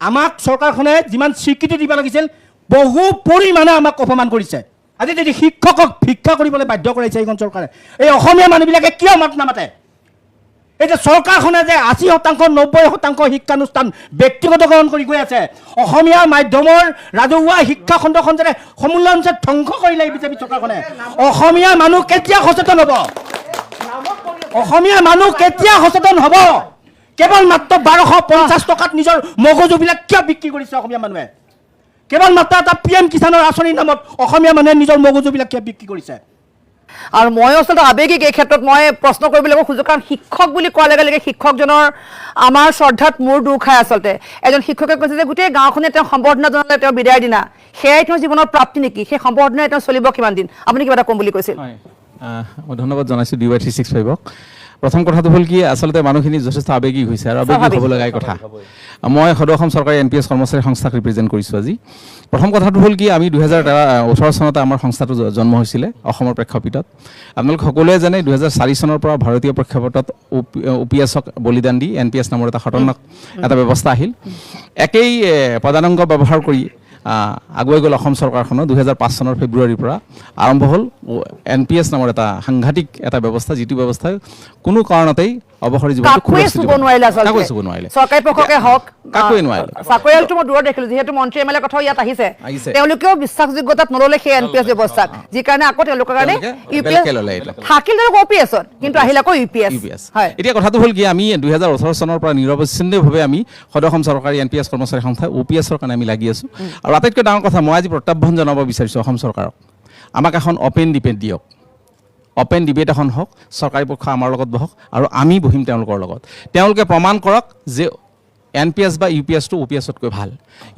আমাক চৰকাৰখনে যিমান স্বীকৃতি দিব লাগিছিল বহু পৰিমাণে আমাক অপমান কৰিছে আজি যদি শিক্ষকক ভিক্ষা কৰিবলৈ বাধ্য কৰাইছে এইখন চৰকাৰে এই অসমীয়া মানুহবিলাকে কিয় মাত নামাতে এতিয়া চৰকাৰখনে যে 80% 90% শিক্ষানুষ্ঠান ব্যক্তিগতকৰণ কৰি গৈ আছে অসমীয়া মাধ্যমৰ ৰাজহুৱা শিক্ষা খণ্ডখন যে সমূলাংশে ধ্বংস কৰিলে বিজেপি চৰকাৰখনে অসমীয়া মানুহ কেতিয়া সচেতন হ'ব অসমীয়া মানুহ কেতিয়া সচেতন হ'ব কেৱল মাত্ৰ 1250 টকাত নিজৰ মগজুবিলাক কিয় বিক্ৰী কৰিছে অসমীয়া মানুহে কেৱল মাত্ৰ এটা PM কিষাণৰ আঁচনিৰ নামত অসমীয়া মানুহে নিজৰ মগজুবিলাক কিয় বিক্ৰী কৰিছে আৰু মই আচলতে আৱেগিক এই ক্ষেত্ৰত মই প্ৰশ্ন কৰিবলৈ খোজোঁ কাৰণ শিক্ষক বুলি কোৱাৰ লগে লগে শিক্ষকজনৰ আমাৰ শ্ৰদ্ধাত মূৰ দূৰ খায় আচলতে এজন শিক্ষকে কৈছে যে গোটেই গাঁওখনে তেওঁ সম্বৰ্ধনা জনালে তেওঁৰ বিদায়ৰ দিনা সেয়াই তেওঁৰ জীৱনৰ প্ৰাপ্তি নেকি সেই সম্বৰ্ধনাই তেওঁ চলিব কিমান দিন আপুনি কিবা এটা ক'ম বুলি কৈছিল মই ধন্যবাদ জনাইছোঁ DY365ক প্ৰথম কথাটো হ'ল কি আচলতে মানুহখিনি যথেষ্ট আৱেগিক হৈছে আৰু আৱেগিক হ'ব লগাই কথা মই সদৌ অসম চৰকাৰী NPS কৰ্মচাৰী সংস্থাক ৰিপ্ৰেজেণ্ট কৰিছোঁ আজি প্ৰথম কথাটো হ'ল কি আমি 2018 চনতে আমাৰ সংস্থাটো জন্ম হৈছিলে অসমৰ প্ৰেক্ষাপটত আপোনালোক সকলোৱে জানে 2004 চনৰ পৰা ভাৰতীয় প্ৰেক্ষাপটত OPSক বলিদান দি NPS নামৰ এটা খতৰনাক এটা ব্যৱস্থা আহিল একেই পদানংগ ব্যৱহাৰ কৰি আগুৱাই গ'ল অসম চৰকাৰখনৰ 2005 চনৰ ফেব্ৰুৱাৰীৰ পৰা আৰম্ভ হ'ল NPS নামৰ এটা সাংঘাতিক এটা ব্যৱস্থা যিটো ব্যৱস্থাই কোনো কাৰণতেই অৱসৰী জীৱনটো খুব কাকোৱে চুব নোৱাৰিলে আচলতে কাকোৱে চুব নোৱাৰিলে চৰকাৰী পক্ষকে হওক কাকোৱে নোৱাৰিলে চাকৰিয়ালটো মই দূৰত দেখিলো যিহেতু মন্ত্ৰী এম এল এ কথাও ইয়াত আহিছে তেওঁলোকেও বিশ্বাসযোগ্যতাত নললে সেই এনপিএছ ব্যৱস্থাক যি কাৰণে আকৌ তেওঁলোকৰ কাৰণে ইউপিএছ থাকিল তেওঁলোক অপিএছত কিন্তু আহিলে আকৌ ইউপিএছ হয় এতিয়া কথাটো হ'ল কি আমি 2018 চনৰ পৰা নিৰৱচ্ছিন্নভাৱে আমি সদৌ অসম চৰকাৰী এনপিএছ কৰ্মচাৰী সংস্থা OPS-ৰ কাৰণে আমি লাগি আছোঁ আৰু আটাইতকৈ ডাঙৰ কথা মই আজি প্ৰত্যাহ্বান জনাব বিচাৰিছোঁ অসম চৰকাৰক আমাক এখন অপেন ডিবেট দিয়ক অপেন ডিবেট এখন হওক চৰকাৰী পক্ষ আমাৰ লগত বহক আৰু আমি বহিম তেওঁলোকৰ লগত তেওঁলোকে প্ৰমাণ কৰক যে এনপিএছ বা ইউপিএছটো OPS-তকৈ ভাল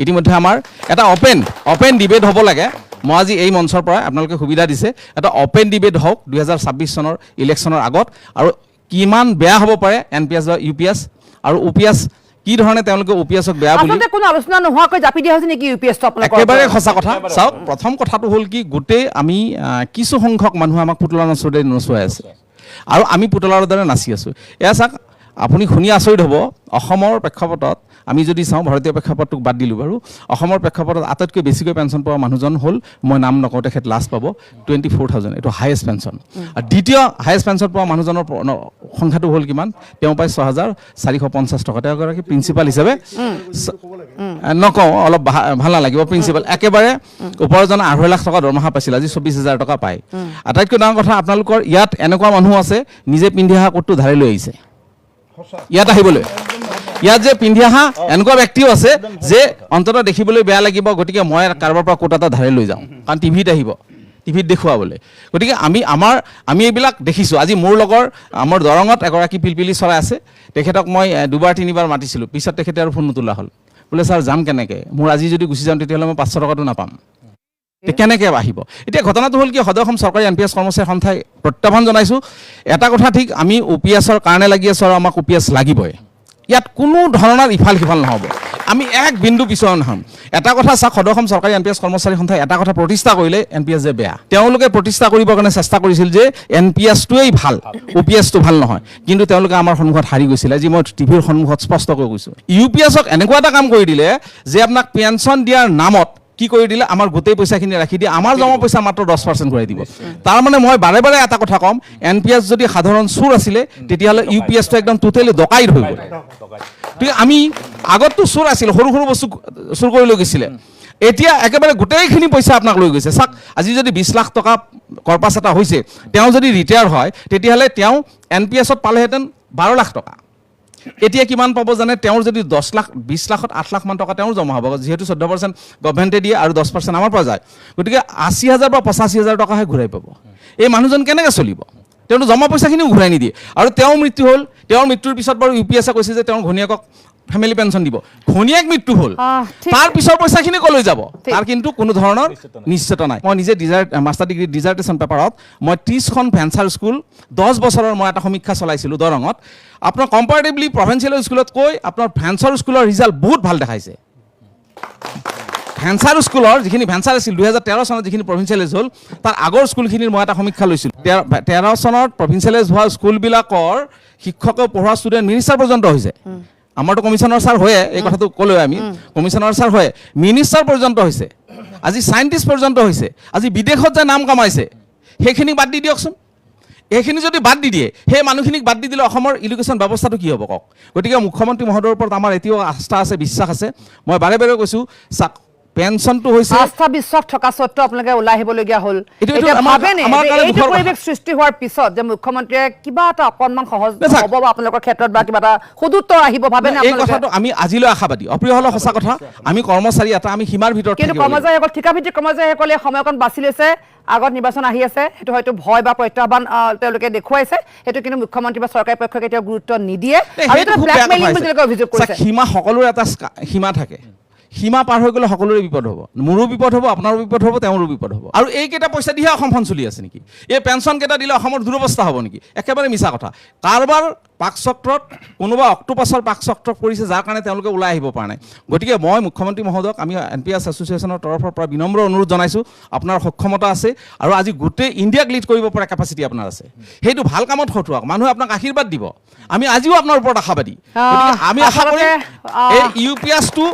ইতিমধ্যে আমাৰ এটা অপেন ডিবেট হ'ব লাগে মই আজি এই মঞ্চৰ পৰা আপোনালোকে সুবিধা দিছে এটা অপেন ডিবেট হওক 2026 চনৰ ইলেকশ্যনৰ আগত আৰু কিমান বেয়া হ'ব পাৰে এনপিএছ বা ইউপিএছ আৰু OPS কি ধৰণে তেওঁলোকে OPS-ক বেয়া বুলি আচলতে কোনো আলোচনা নোহোৱাকৈ জাপি দিয়া হৈছে নেকি ইউপিএছটো আপোনালোকৰ একেবাৰে সঁচা কথা চাওক প্ৰথম কথাটো হ'ল কি গোটেই আমি কিছু সংখ্যক মানুহ আমাক পুতলা নচুৱাই নচুৱাই আছে আৰু আমি পুতলাৰ দৰে নাচি আছোঁ এয়া চাওক আপুনি শুনি আচৰিত হ'ব অসমৰ প্ৰেক্ষাপটত আমি যদি চাওঁ ভাৰতীয় প্ৰেক্ষাপটটোক বাদ দিলোঁ বাৰু অসমৰ প্ৰেক্ষাপটত আটাইতকৈ বেছিকৈ পেঞ্চন পোৱা মানুহজন হ'ল মই নাম নকওঁ তেখেত লাষ্ট পাব 24,000 এইটো হায়েষ্ট পেঞ্চন আৰু দ্বিতীয় হায়েষ্ট পেঞ্চন পোৱা মানুহজনৰ সংখ্যাটো হ'ল কিমান তেওঁ পায় 6,450 টকা তেওঁ এগৰাকী প্ৰিন্সিপাল হিচাপে নকওঁ অলপ ভাল নালাগিব প্ৰিন্সিপাল একেবাৰে উপাৰ্জন 2.5 লাখ টকা দৰমহা পাইছিল আজি 24,000 টকা পায় আটাইতকৈ ডাঙৰ কথা আপোনালোকৰ ইয়াত এনেকুৱা মানুহ আছে নিজে পিন্ধি অহা কোটটো ধাৰি লৈ আহিছে ইয়াত আহিবলৈ ইয়াত যে পিন্ধি অহা এনেকুৱা ব্যক্তিও আছে যে অন্ততঃ দেখিবলৈ বেয়া লাগিব গতিকে মই কাৰোবাৰ পৰা কোট এটা ধাৰি লৈ যাওঁ কাৰণ টিভিত আহিব টিভিত দেখুৱাবলৈ গতিকে আমি এইবিলাক দেখিছোঁ আজি মোৰ লগৰ আমাৰ দৰঙত এগৰাকী পিলপিলি চৰাই আছে তেখেতক মই 2-3 বাৰ মাতিছিলোঁ পিছত তেখেতে আৰু ফোন নোতোলা হ'ল বোলে ছাৰ যাম কেনেকৈ মোৰ আজি যদি গুচি যাওঁ তেতিয়াহ'লে মই 500 টকাটো নাপাম কেনেকৈ আহিব এতিয়া ঘটনাটো হ'ল কি সদৌ অসম চৰকাৰী এনপিএছ কৰ্মচাৰী সন্থাই প্ৰত্যাহ্বান জনাইছোঁ এটা কথা ঠিক আমি OPS-ৰ কাৰণে লাগি আছোঁ আৰু আমাক OPS লাগিবই ইয়াত কোনো ধৰণৰ ইফাল সিফাল নহ'ব আমি এক বিন্দু পিছুৱা নহ'ম এটা কথা চাওক সদৌ অসম চৰকাৰী এনপিএছ কৰ্মচাৰী সন্থাই এটা কথা প্ৰতিষ্ঠা কৰিলে এনপিএছ যে বেয়া তেওঁলোকে প্ৰতিষ্ঠা কৰিবৰ কাৰণে চেষ্টা কৰিছিল যে এনপিএছটোৱেই ভাল OPS-টো ভাল নহয় কিন্তু তেওঁলোকে আমাৰ সন্মুখত হাৰি গৈছিল আজি মই টিভিৰ সন্মুখত স্পষ্টকৈ কৈছোঁ ইউপিএছক এনেকুৱা এটা কাম কৰি দিলে যে আপোনাক পেঞ্চন দিয়াৰ নামত কি কৰি দিলে আমাৰ গোটেই পইচাখিনি ৰাখি দিয়ে আমাৰ জমা পইচা মাত্ৰ 10% ঘূৰাই দিব তাৰ মানে মই বাৰে বাৰে এটা কথা ক'ম এনপিএছ যদি সাধাৰণ চুৰ আছিলে তেতিয়াহ'লে ইউপিএছটো একদম টোটেলি ডকাইত হৈ গ'ল গতিকে আমি আগততো চুৰ আছিল সৰু সৰু বস্তু চুৰ কৰি লৈ গৈছিলে এতিয়া একেবাৰে গোটেইখিনি পইচা আপোনাক লৈ গৈছে চাওক আজি যদি 20 লাখ টকা কৰ্পাছ এটা হৈছে তেওঁ যদি ৰিটায়াৰ হয় তেতিয়াহ'লে তেওঁ এনপিএছত পালেহেঁতেন 12 লাখ টকা এতিয়া কিমান পাব জানে তেওঁৰ যদি 10 লাখ 20 লাখত 8 লাখ মান টকা তেওঁৰ জমা হ'ব যেহেতু 14% গভৰ্ণমেণ্টে দিয়ে আৰু 10% আমাৰ পৰা যায় গতিকে 80,000 বা 85,000 টকাহে ঘূৰাই পাব এই মানুহজন কেনেকৈ চলিব তেওঁতো জমা পইচাখিনিও ঘূৰাই নিদিয়ে আৰু তেওঁৰ মৃত্যু হ'ল তেওঁৰ মৃত্যুৰ পিছত বাৰু ইউপিএছে কৈছে যে তেওঁৰ ঘনীয়েকক ফেমিলি পেঞ্চন দিব ঘনীয়েক মৃত্যু হ'ল তাৰ পিছৰ পইচাখিনি ক'লৈ যাব তাৰ কিন্তু কোনো ধৰণৰ নিশ্চিত নাই মই নিজে মাষ্টাৰ ডিগ্ৰী ডিজাৰ্টেশ্যন পেপাৰত মই 30খন ভেঞ্চাৰ স্কুল 10 বছৰৰ মই এটা সমীক্ষা চলাইছিলোঁ দৰঙত আপোনাৰ কম্পাৰেটিভলি প্ৰভিঞ্চিয়েল স্কুলতকৈ আপোনাৰ ভেঞ্চাৰ স্কুলৰ ৰিজাল্ট বহুত ভাল দেখাইছে ভেঞ্চাৰ স্কুলৰ যিখিনি ভেঞ্চাৰ আছিল 2013 চনত যিখিনি প্ৰভিঞ্চিয়েলাইজ হ'ল তাৰ আগৰ স্কুলখিনিৰ মই এটা সমীক্ষা লৈছিলোঁ 13 চনত প্ৰভিঞ্চিয়েলাইজ হোৱা স্কুলবিলাকৰ শিক্ষকে পঢ়োৱা ষ্টুডেণ্ট মিনিষ্টাৰ পৰ্যন্ত হৈছে আমাৰতো কমিশ্যনাৰ ছাৰ হয়ে এই কথাটো ক'লোৱে আমি কমিশ্যনাৰ ছাৰ হয়ে মিনিষ্টাৰ পৰ্যন্ত হৈছে আজি চাইণ্টিষ্ট পৰ্যন্ত হৈছে আজি বিদেশত যে নাম কামাইছে সেইখিনি বাদ দি দিয়কচোন এইখিনি যদি বাদ দি দিয়ে সেই মানুহখিনিক বাদ দি দিলে অসমৰ এডুকেশ্যন ব্যৱস্থাটো কি হ'ব কওক গতিকে মুখ্যমন্ত্ৰী মহোদয়ৰ ওপৰত আমাৰ এতিয়াও আস্থা আছে বিশ্বাস আছে মই বাৰে বাৰে কৈছোঁ চাওক পেঞ্চনটো হৈছে আস্থা বিশ্বাস থকা স্বত্বেও আপোনালোকে ওলাই আহিবলগীয়া হ'ল এইটো ভাবেনে আমাৰ কাৰণে এইটো দুখৰ পৰিৱেশ সৃষ্টি হোৱাৰ পিছত যে মুখ্যমন্ত্ৰীয়ে কিবা এটা অকণমান সহজ হ'ব বা আপোনালোকৰ ক্ষেত্ৰত বা কিবা এটা সদুত্তৰ আহিব ভাবেনে এই কথাটো আমি আজিলৈ আশাবাদী অপ্ৰিয় হ'লেও সঁচা কথা আমি কৰ্মচাৰী এটা আমি সীমাৰ ভিতৰত কিন্তু কৰ্মচাৰীসকল ঠিকাভিত্তিক কৰ্মচাৰীসকলে সময়কণ বাছি লৈছে আগত নিৰ্বাচন আহি আছে সেইটো হয়তো ভয় বা প্ৰত্যাহ্বান তেওঁলোকে দেখুৱাইছে সেইটো কিন্তু মুখ্যমন্ত্ৰী বা চৰকাৰী পক্ষই কেতিয়াও গুৰুত্ব নিদিয়ে আৰু এইটো ব্লেকমেইলিং বুলি তেওঁলোকে অভিযোগ কৰিছে সীমা সকলোৰে এটা সীমা থাকে সীমা পাৰ হৈ গ'লে সকলোৰে বিপদ হ'ব মোৰো বিপদ হ'ব আপোনাৰো বিপদ হ'ব তেওঁৰো বিপদ হ'ব আৰু এইকেইটা পইচা দিহে অসমখন চলি আছে নেকি এই পেঞ্চন কেইটা দিলে অসমৰ দুৰৱস্থা হ'ব নেকি একেবাৰে মিছা কথা কাৰোবাৰ পাকচক্ৰত কোনোবা অক্টোপাছৰ পাকচক্ৰত পৰিছে যাৰ কাৰণে তেওঁলোকে ওলাই আহিব পৰা নাই গতিকে মই মুখ্যমন্ত্ৰী মহোদয়ক আমি এনপিএছ এছ'চিয়েশ্যনৰ তৰফৰ পৰা বিনম্ৰ অনুৰোধ জনাইছোঁ আপোনাৰ সক্ষমতা আছে আৰু আজি গোটেই ইণ্ডিয়াক লিড কৰিব পৰা কেপাচিটি আপোনাৰ আছে সেইটো ভাল কামত খটুৱাওক মানুহে আপোনাক আশীৰ্বাদ দিব আমি আজিও আপোনাৰ ওপৰত আশাবাদী গতিকে আমি আশা কৰিম এই ইউপিএছটো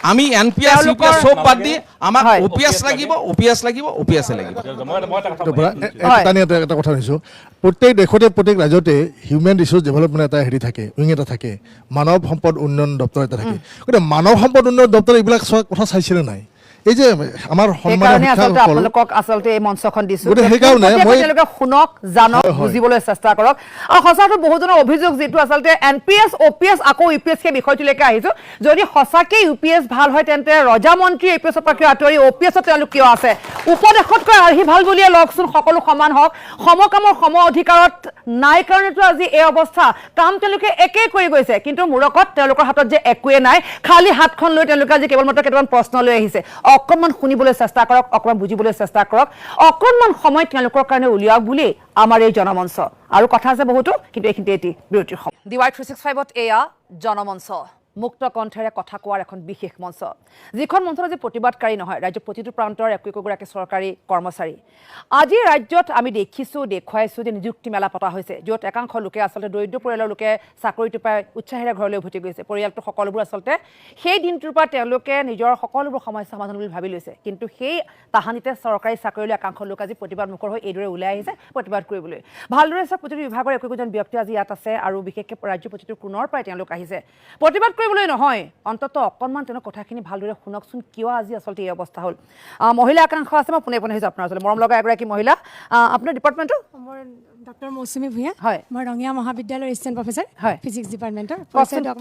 আমি NPS UPS সব বাদ দি আমাক হয়। OPS লাগিব OPS লাগিব OPS লাগিব এটা কথা শুনিছোঁ প্ৰত্যেক দেশতে প্ৰত্যেক ৰাজ্যতে হিউমেন ৰিচোৰ্চ ডেভেলপমেণ্ট এটা হেৰি থাকে উইং এটা থাকে মানৱ সম্পদ উন্নয়ন দপ্তৰ এটা থাকে গতিকে মানৱ সম্পদ উন্নয়ন দপ্তৰ এইবিলাক কথা চাইছিলে নাই এই যে আমাৰ সেইকাৰণে আচলতে শিক্ষাসকল আপোনালোকক আচলতে এই মঞ্চখন দিছোঁ গতিকে সেইকাৰণে মই তেওঁলোকে শুনক জানক বুজিবলৈ চেষ্টা কৰক আৰু সঁচাকৈ বহুজনৰ অভিযোগ যিটো আচলতে NPS OPS আকৌ UPS সেই বিষয়টোলৈকে আহিছোঁ যদি সঁচাকৈ UPS ভাল হয় তেন্তে ৰজা মন্ত্ৰী APSৰ পৰা কিয় আঁতৰি OPSত তেওঁলোক কিয় আছে উপদেশতকৈ আৰ্হি ভাল বুলিয়ে লওকচোন সকলো সমান হওক সমকামৰ সম অধিকাৰত নাই কাৰণেতো আজি এই অৱস্থা কাম তেওঁলোকে একেই কৰি গৈছে কিন্তু মূৰকত তেওঁলোকৰ হাতত যে একোৱে নাই খালী হাতখন লৈ তেওঁলোকে আজি কেৱল মাত্ৰ কেইটামান প্ৰশ্ন লৈ আহিছে অকণমান শুনিবলৈ চেষ্টা কৰক অকণমান বুজিবলৈ চেষ্টা কৰক অকণমান সময় তেওঁলোকৰ কাৰণে উলিয়াওক বুলি আমাৰ এই জনমঞ্চ আৰু কথা আছে বহুতো কিন্তু এইখিনিতে এটি বিৰতিৰ সময় DY 365ত এয়া জনমঞ্চ মুক্ত কণ্ঠেৰে কথা কোৱাৰ এখন বিশেষ মঞ্চ যিখন মঞ্চত আজি প্ৰতিবাদকাৰী নহয় ৰাজ্যৰ প্ৰতিটো প্ৰান্তৰ একোগৰাকী চৰকাৰী কৰ্মচাৰী আজি ৰাজ্যত আমি দেখিছোঁ দেখুৱাইছোঁ যে নিযুক্তি মেলা পতা হৈছে য'ত একাংশ লোকে আচলতে দৰিদ্ৰ পৰিয়ালৰ লোকে চাকৰিটো পাই উৎসাহেৰে ঘৰলৈ উভতি গৈছে পৰিয়ালটো সকলোবোৰ আচলতে সেই দিনটোৰ পৰা তেওঁলোকে নিজৰ সকলোবোৰ সমস্যা সমাধান বুলি ভাবি লৈছে কিন্তু সেই তাহানিতে চৰকাৰী চাকৰিলৈ একাংশ লোক আজি প্ৰতিবাদমুখৰ হৈ এইদৰে ওলাই আহিছে প্ৰতিবাদ কৰিবলৈ ভালদৰে চাওক প্ৰতিটো বিভাগৰ একোজন ব্যক্তি আজি ইয়াত আছে আৰু বিশেষকৈ ৰাজ্য প্ৰতিটো কোণৰ পৰাই তেওঁলোক আহিছে প্ৰতিবাদ কৰিবলৈ নহয় অন্ততঃ অকণমান তেওঁ কথাখিনি ভালদৰে শুনকচোন কিয় আজি আচলতে এই অৱস্থা হ'ল মহিলা একাংশ আছে মই পোনে পোনে আহিছোঁ আপোনাৰ ওচৰলৈ মৰম লগা এগৰাকী মহিলা আপোনাৰ ডিপাৰ্টমেণ্টটো মোৰ ডক্টৰ মৌচুমী ভূঞা হয় মই ৰঙিয়া মহাবিদ্যালয়ৰ এছিষ্টেণ্ট প্ৰফেচাৰ হয় ফিজিক্স ডিপাৰ্টমেণ্টৰ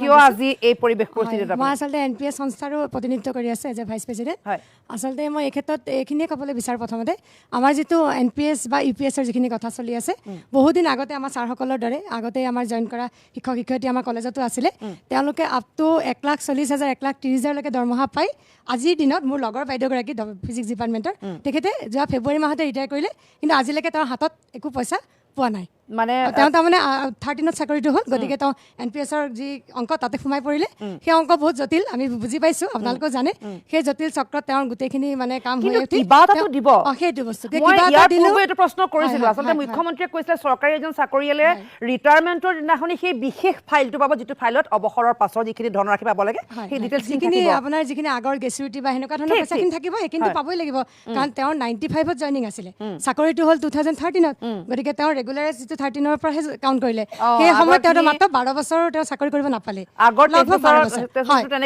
কিয় আজি এই পৰিৱেশ পৰিস্থিতিত মই আচলতে NPS সংস্থাৰো প্ৰতিনিধিত্ব কৰি আছোঁ এজ এ ভাইচ প্ৰেচিডেণ্ট হয় আচলতে মই এই ক্ষেত্ৰত এইখিনিয়ে ক'বলৈ বিচাৰোঁ প্ৰথমতে আমাৰ যিটো NPS বা UPSৰ যিখিনি কথা চলি আছে বহুদিন আগতে আমাৰ ছাৰসকলৰ দৰে আগতে আমাৰ জইন কৰা শিক্ষক শিক্ষয়িত্ৰী আমাৰ কলেজতো আছিলে তেওঁলোকে আপ টু 1,40,000 1,30,000লৈকে দৰমহা পাই আজিৰ দিনত মোৰ লগৰ বাইদেউগৰাকী ফিজিক্স ডিপাৰ্টমেণ্টৰ তেখেতে যোৱা ফেব্ৰুৱাৰী মাহতে ৰিটায়াৰ কৰিলে কিন্তু আজিলৈকে তেওঁৰ হাতত একো পইচা পোৱা নাই মানে তেওঁ তাৰমানে 13ত চাকৰিটো হ'ল গতিকে তেওঁ NPSৰ যি অংক তাতে সোমাই পৰিলে সেই অংক বহুত জটিল আমি বুজি পাইছোঁ আপোনালোকেও জানে সেই জটিল চক্ৰত তেওঁৰ গোটেইখিনি মানে কাম হৈ উঠি কিবা এটাতো দিব সেইটো বস্তু মই ইয়াৰ পূৰ্বে এইটো প্ৰশ্ন কৰিছিলোঁ আচলতে মুখ্যমন্ত্ৰীয়ে কৈছিলে চৰকাৰী এজন চাকৰিয়ালে ৰিটায়াৰমেণ্টৰ দিনাখনি সেই বিশেষ ফাইলটো পাব যিটো ফাইলত অৱসৰৰ পাছৰ যিখিনি ধনৰাশি পাব লাগে সেই ডিটেইলছ যিখিনি আপোনাৰ যিখিনি আগৰ গ্ৰেচুইটি বা সেনেকুৱা ধৰণৰ পইচাখিনি থাকিব সেইখিনি পাবই লাগিব কাৰণ তেওঁৰ 95ত জইনিং আছিলে চাকৰিটো হ'ল 2013ত গতিকে তেওঁৰ ৰেগুলাৰ যিটো 13ৰ পৰাহে কাউণ্ট কৰিলে সেই সময়ত তেওঁ মাত্ৰ 12 বছৰ তেওঁ চাকৰি কৰিব নাপালে আগৰ লগভগ 12 বছৰ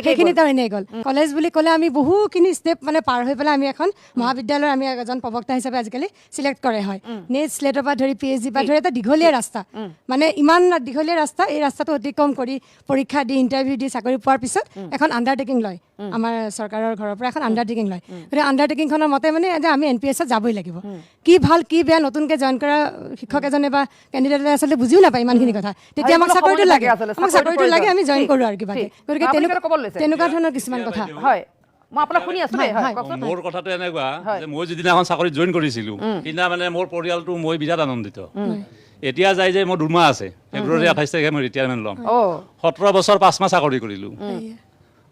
সেইখিনি তেওঁ এনেই গ'ল কলেজ বুলি ক'লে আমি বহুখিনি ষ্টেপ মানে পাৰ হৈ পেলাই আমি এখন মহাবিদ্যালয়ৰ আমি এজন প্ৰবক্তা হিচাপে আজিকালি চিলেক্ট কৰে হয় নেট স্লেটৰ পৰা ধৰি PhD পৰা ধৰি এটা দীঘলীয়া ৰাস্তা মানে ইমান দীঘলীয়া ৰাস্তা এই ৰাস্তাটো অতিক্ৰম কৰি পৰীক্ষা দি ইণ্টাৰভিউ দি চাকৰি পোৱাৰ পিছত এখন আণ্ডাৰটেকিং লয় আমাৰ চৰকাৰৰ ঘৰৰ পৰা এখন আণ্ডাৰটেকিং লয় গতিকে আণ্ডাৰটেকিংখনৰ মতে মানে যে আমি NPSত যাবই লাগিব কি ভাল কি বেয়া নতুনকৈ জইন কৰা শিক্ষক এজনে বা কেণ্ডিডেটে আচলতে বুজিও নাপায় ইমানখিনি কথা তেতিয়া আমাক চাকৰিটো লাগে আমাক চাকৰিটো লাগে আমি জইন কৰোঁ আৰু কিবাকৈ গতিকে তেনেকুৱা ধৰণৰ কিছুমান কথা হয় মই আপোনাক শুনি আছোঁ দেই হয় কওকচোন মোৰ কথাটো এনেকুৱা যে মই যিদিনাখন চাকৰিত জইন কৰিছিলোঁ সেইদিনা মানে মোৰ পৰিয়ালটো মই বিৰাট আনন্দিত এতিয়া যাই যে মোৰ 2 মাহ আছে ফেব্ৰুৱাৰী 28 তাৰিখে মই ৰিটায়াৰমেণ্ট ল'ম 17 বছৰ 5 মাহ চাকৰি কৰিলোঁ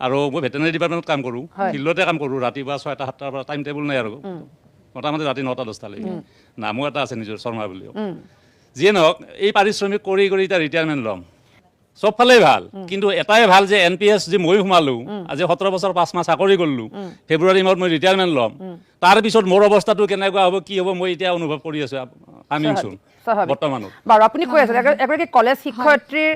আৰু মই ভেটেনাৰী ডিপাৰ্টমেণ্টত কাম কৰোঁ ফিল্ডতে কাম কৰোঁ ৰাতিপুৱা 6টা 7টাৰ পৰা টাইম টেবুল নাই আৰু মোটামুটি ৰাতি 9টা 10টালৈকে নামো এটা আছে নিজৰ শৰ্মা বুলিও যিয়ে নহওক এই পাৰিশ্ৰমিক কৰি কৰি এতিয়া ৰিটায়াৰমেণ্ট ল'ম চবফালেই ভাল কিন্তু এটাই ভাল যে NPS যে মই সোমালোঁ আজি 17 বছৰ 5 মাহ চাকৰি কৰিলোঁ ফেব্ৰুৱাৰী মাহত মই ৰিটায়াৰমেণ্ট ল'ম তাৰপিছত মোৰ অৱস্থাটো কেনেকুৱা হ'ব কি হ'ব মই এতিয়া অনুভৱ কৰি আছোঁ কামিং চুন বৰ্তমানত বাৰু আপুনি কৈ আছে এগৰাকী কলেজ শিক্ষয়িত্ৰীৰ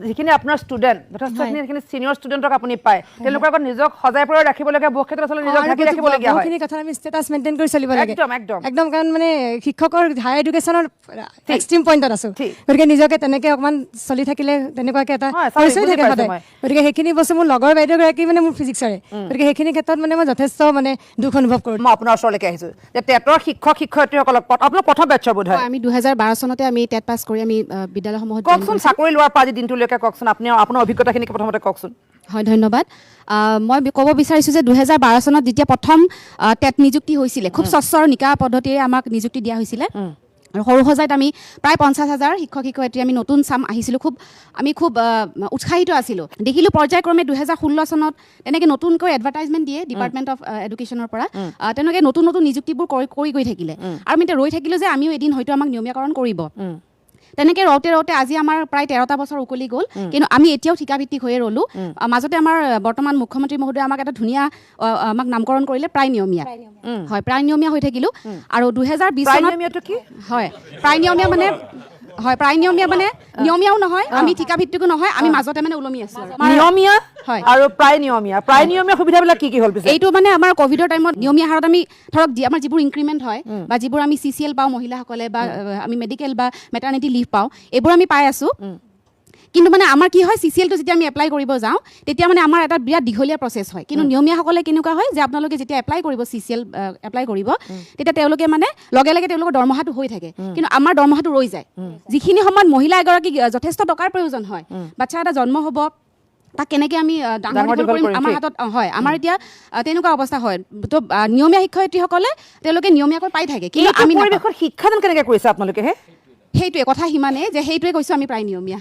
যিখিনি আপোনাৰ ষ্টুডেণ্ট যথেষ্টখিনি যিখিনি ছিনিয়ৰ ষ্টুডেণ্টক আপুনি পায় তেওঁলোকৰ আগত নিজক সজাই পৰাই ৰাখিবলগীয়া বহু ক্ষেত্ৰত আচলতে নিজক ঢাকি ৰাখিবলগীয়া হয় বহুখিনি কথা আমি ষ্টেটাছ মেইনটেইন কৰি চলিব লাগে একদম একদম একদম কাৰণ মানে শিক্ষকৰ হায়াৰ এডুকেশ্যনৰ এক্সট্ৰিম পইণ্টত আছোঁ গতিকে নিজকে তেনেকৈ অকণমান চলি থাকিলে তেনেকুৱাকৈ এটা পৰিচয় থাকে সদায় গতিকে সেইখিনি বস্তু মোৰ লগৰ বাইদেউগৰাকী মানে মোৰ ফিজিক্সৰে গতিকে সেইখিনি ক্ষেত্ৰত মানে মই যথেষ্ট মানে দুখ অনুভৱ কৰোঁ মই আপোনাৰ ওচৰলৈকে আহিছোঁ যে টেটৰ শিক্ষক শিক্ষয়িত্ৰীসকলক আপোনাৰ প্ৰথম বেটছৰ বোধ হয় আমি 2012 চনতে আমি টেট পাছ কৰি আমি বিদ্যালয়সমূহত কওকচোন চাকৰি লোৱাৰ পৰা আজি দিনটোলৈকে কওকচোন আপুনি আপোনাৰ অভিজ্ঞতাখিনি প্ৰথমতে কওকচোন হয় ধন্যবাদ মই ক'ব বিচাৰিছোঁ যে 2012 চনত যেতিয়া প্ৰথম টেট নিযুক্তি হৈছিলে খুব স্বচ্ছ আৰু নিকা পদ্ধতিৰে আমাক নিযুক্তি দিয়া হৈছিলে আৰু সৰু সজাইত আমি প্ৰায় 50,000 শিক্ষক শিক্ষয়িত্ৰী আমি নতুন চাম আহিছিলোঁ আমি খুব উৎসাহিত আছিলোঁ দেখিলোঁ পৰ্যায়ক্ৰমে 2016 চনত তেনেকৈ নতুনকৈ এডভাৰটাইজমেণ্ট দিয়ে ডিপাৰ্টমেণ্ট অফ এডুকেশ্যনৰ পৰা তেনেকৈ নতুন নতুন নিযুক্তিবোৰ কৰি গৈ থাকিলে আৰু আমি এতিয়া ৰৈ থাকিলোঁ যে আমিও এদিন হয়তো আমাক নিয়মীয়াকৰণ কৰিব তেনেকৈ ৰওঁতে ৰওঁতে আজি আমাৰ প্ৰায় 13টা বছৰ উকলি গ'ল, কিন্তু আমি এতিয়াও ঠিকাভিত্তিক হৈয়ে ৰ'লোঁ। মাজতে আমাৰ বৰ্তমান মুখ্যমন্ত্ৰী মহোদয়ে আমাক এটা ধুনীয়া আমাক নামকৰণ কৰিলে প্ৰায় নিয়মীয়া। হয়, প্ৰায় নিয়মীয়া হৈ থাকিলোঁ। আৰু 2020 চনত হয় প্ৰায় নিয়মীয়া মানে হয় প্ৰায় নিয়মীয়া মানে নিয়মীয়াও নহয়, আমি ঠিকাভিত্তিকো নহয়, আমি মাজতে মানে ওলমি আছোঁ। নিয়মীয়া হয় আৰু প্ৰায় নিয়মীয়া সুবিধাবিলাক কি হ'ল পিছে? এইটো মানে আমাৰ ক'ভিডৰ টাইমত নিয়মীয়া হাৰত আমি ধৰক আমাৰ যিবোৰ ইনক্ৰিমেণ্ট হয় বা যিবোৰ আমি CCL পাওঁ মহিলাসকলে বা আমি মেডিকেল বা মেটাৰনিটি লিভ পাওঁ, এইবোৰ আমি পাই আছোঁ। কিন্তু মানে আমাৰ কি হয়, CCL টো যেতিয়া আমি এপ্লাই কৰিব যাওঁ তেতিয়া মানে আমাৰ এটা বিৰাট দীঘলীয়া প্ৰচেছ হয়। কিন্তু নিয়মীয়াসকলে কেনেকুৱা হয় যে আপোনালোকে যেতিয়া এপ্লাই কৰিব CCL এপ্লাই কৰিব, তেতিয়া তেওঁলোকে মানে লগে লগে তেওঁলোকৰ দৰমহাটো হৈ থাকে, কিন্তু আমাৰ দৰমহাটো ৰৈ যায়। যিখিনি সময়ত মহিলা এগৰাকীক যথেষ্ট টকাৰ প্ৰয়োজন হয়, বাচ্ছা এটা জন্ম হ'ব, তাক কেনেকৈ আমি ডাঙৰ দীঘল কৰিম, আমাৰ হাতত হয়, আমাৰ এতিয়া তেনেকুৱা অৱস্থা হয়। তো নিয়মীয়া শিক্ষয়িত্ৰীসকলে তেওঁলোকে নিয়মীয়াকৈ পাই থাকে, কিন্তু আমি পৰিৱেশৰ শিক্ষাদান কেনেকৈ কৰিছে আপোনালোকে? সেইটোৱে কথা সিমানেই যে সেইটোৱে কৈছোঁ আমি প্ৰায় নিয়মীয়া।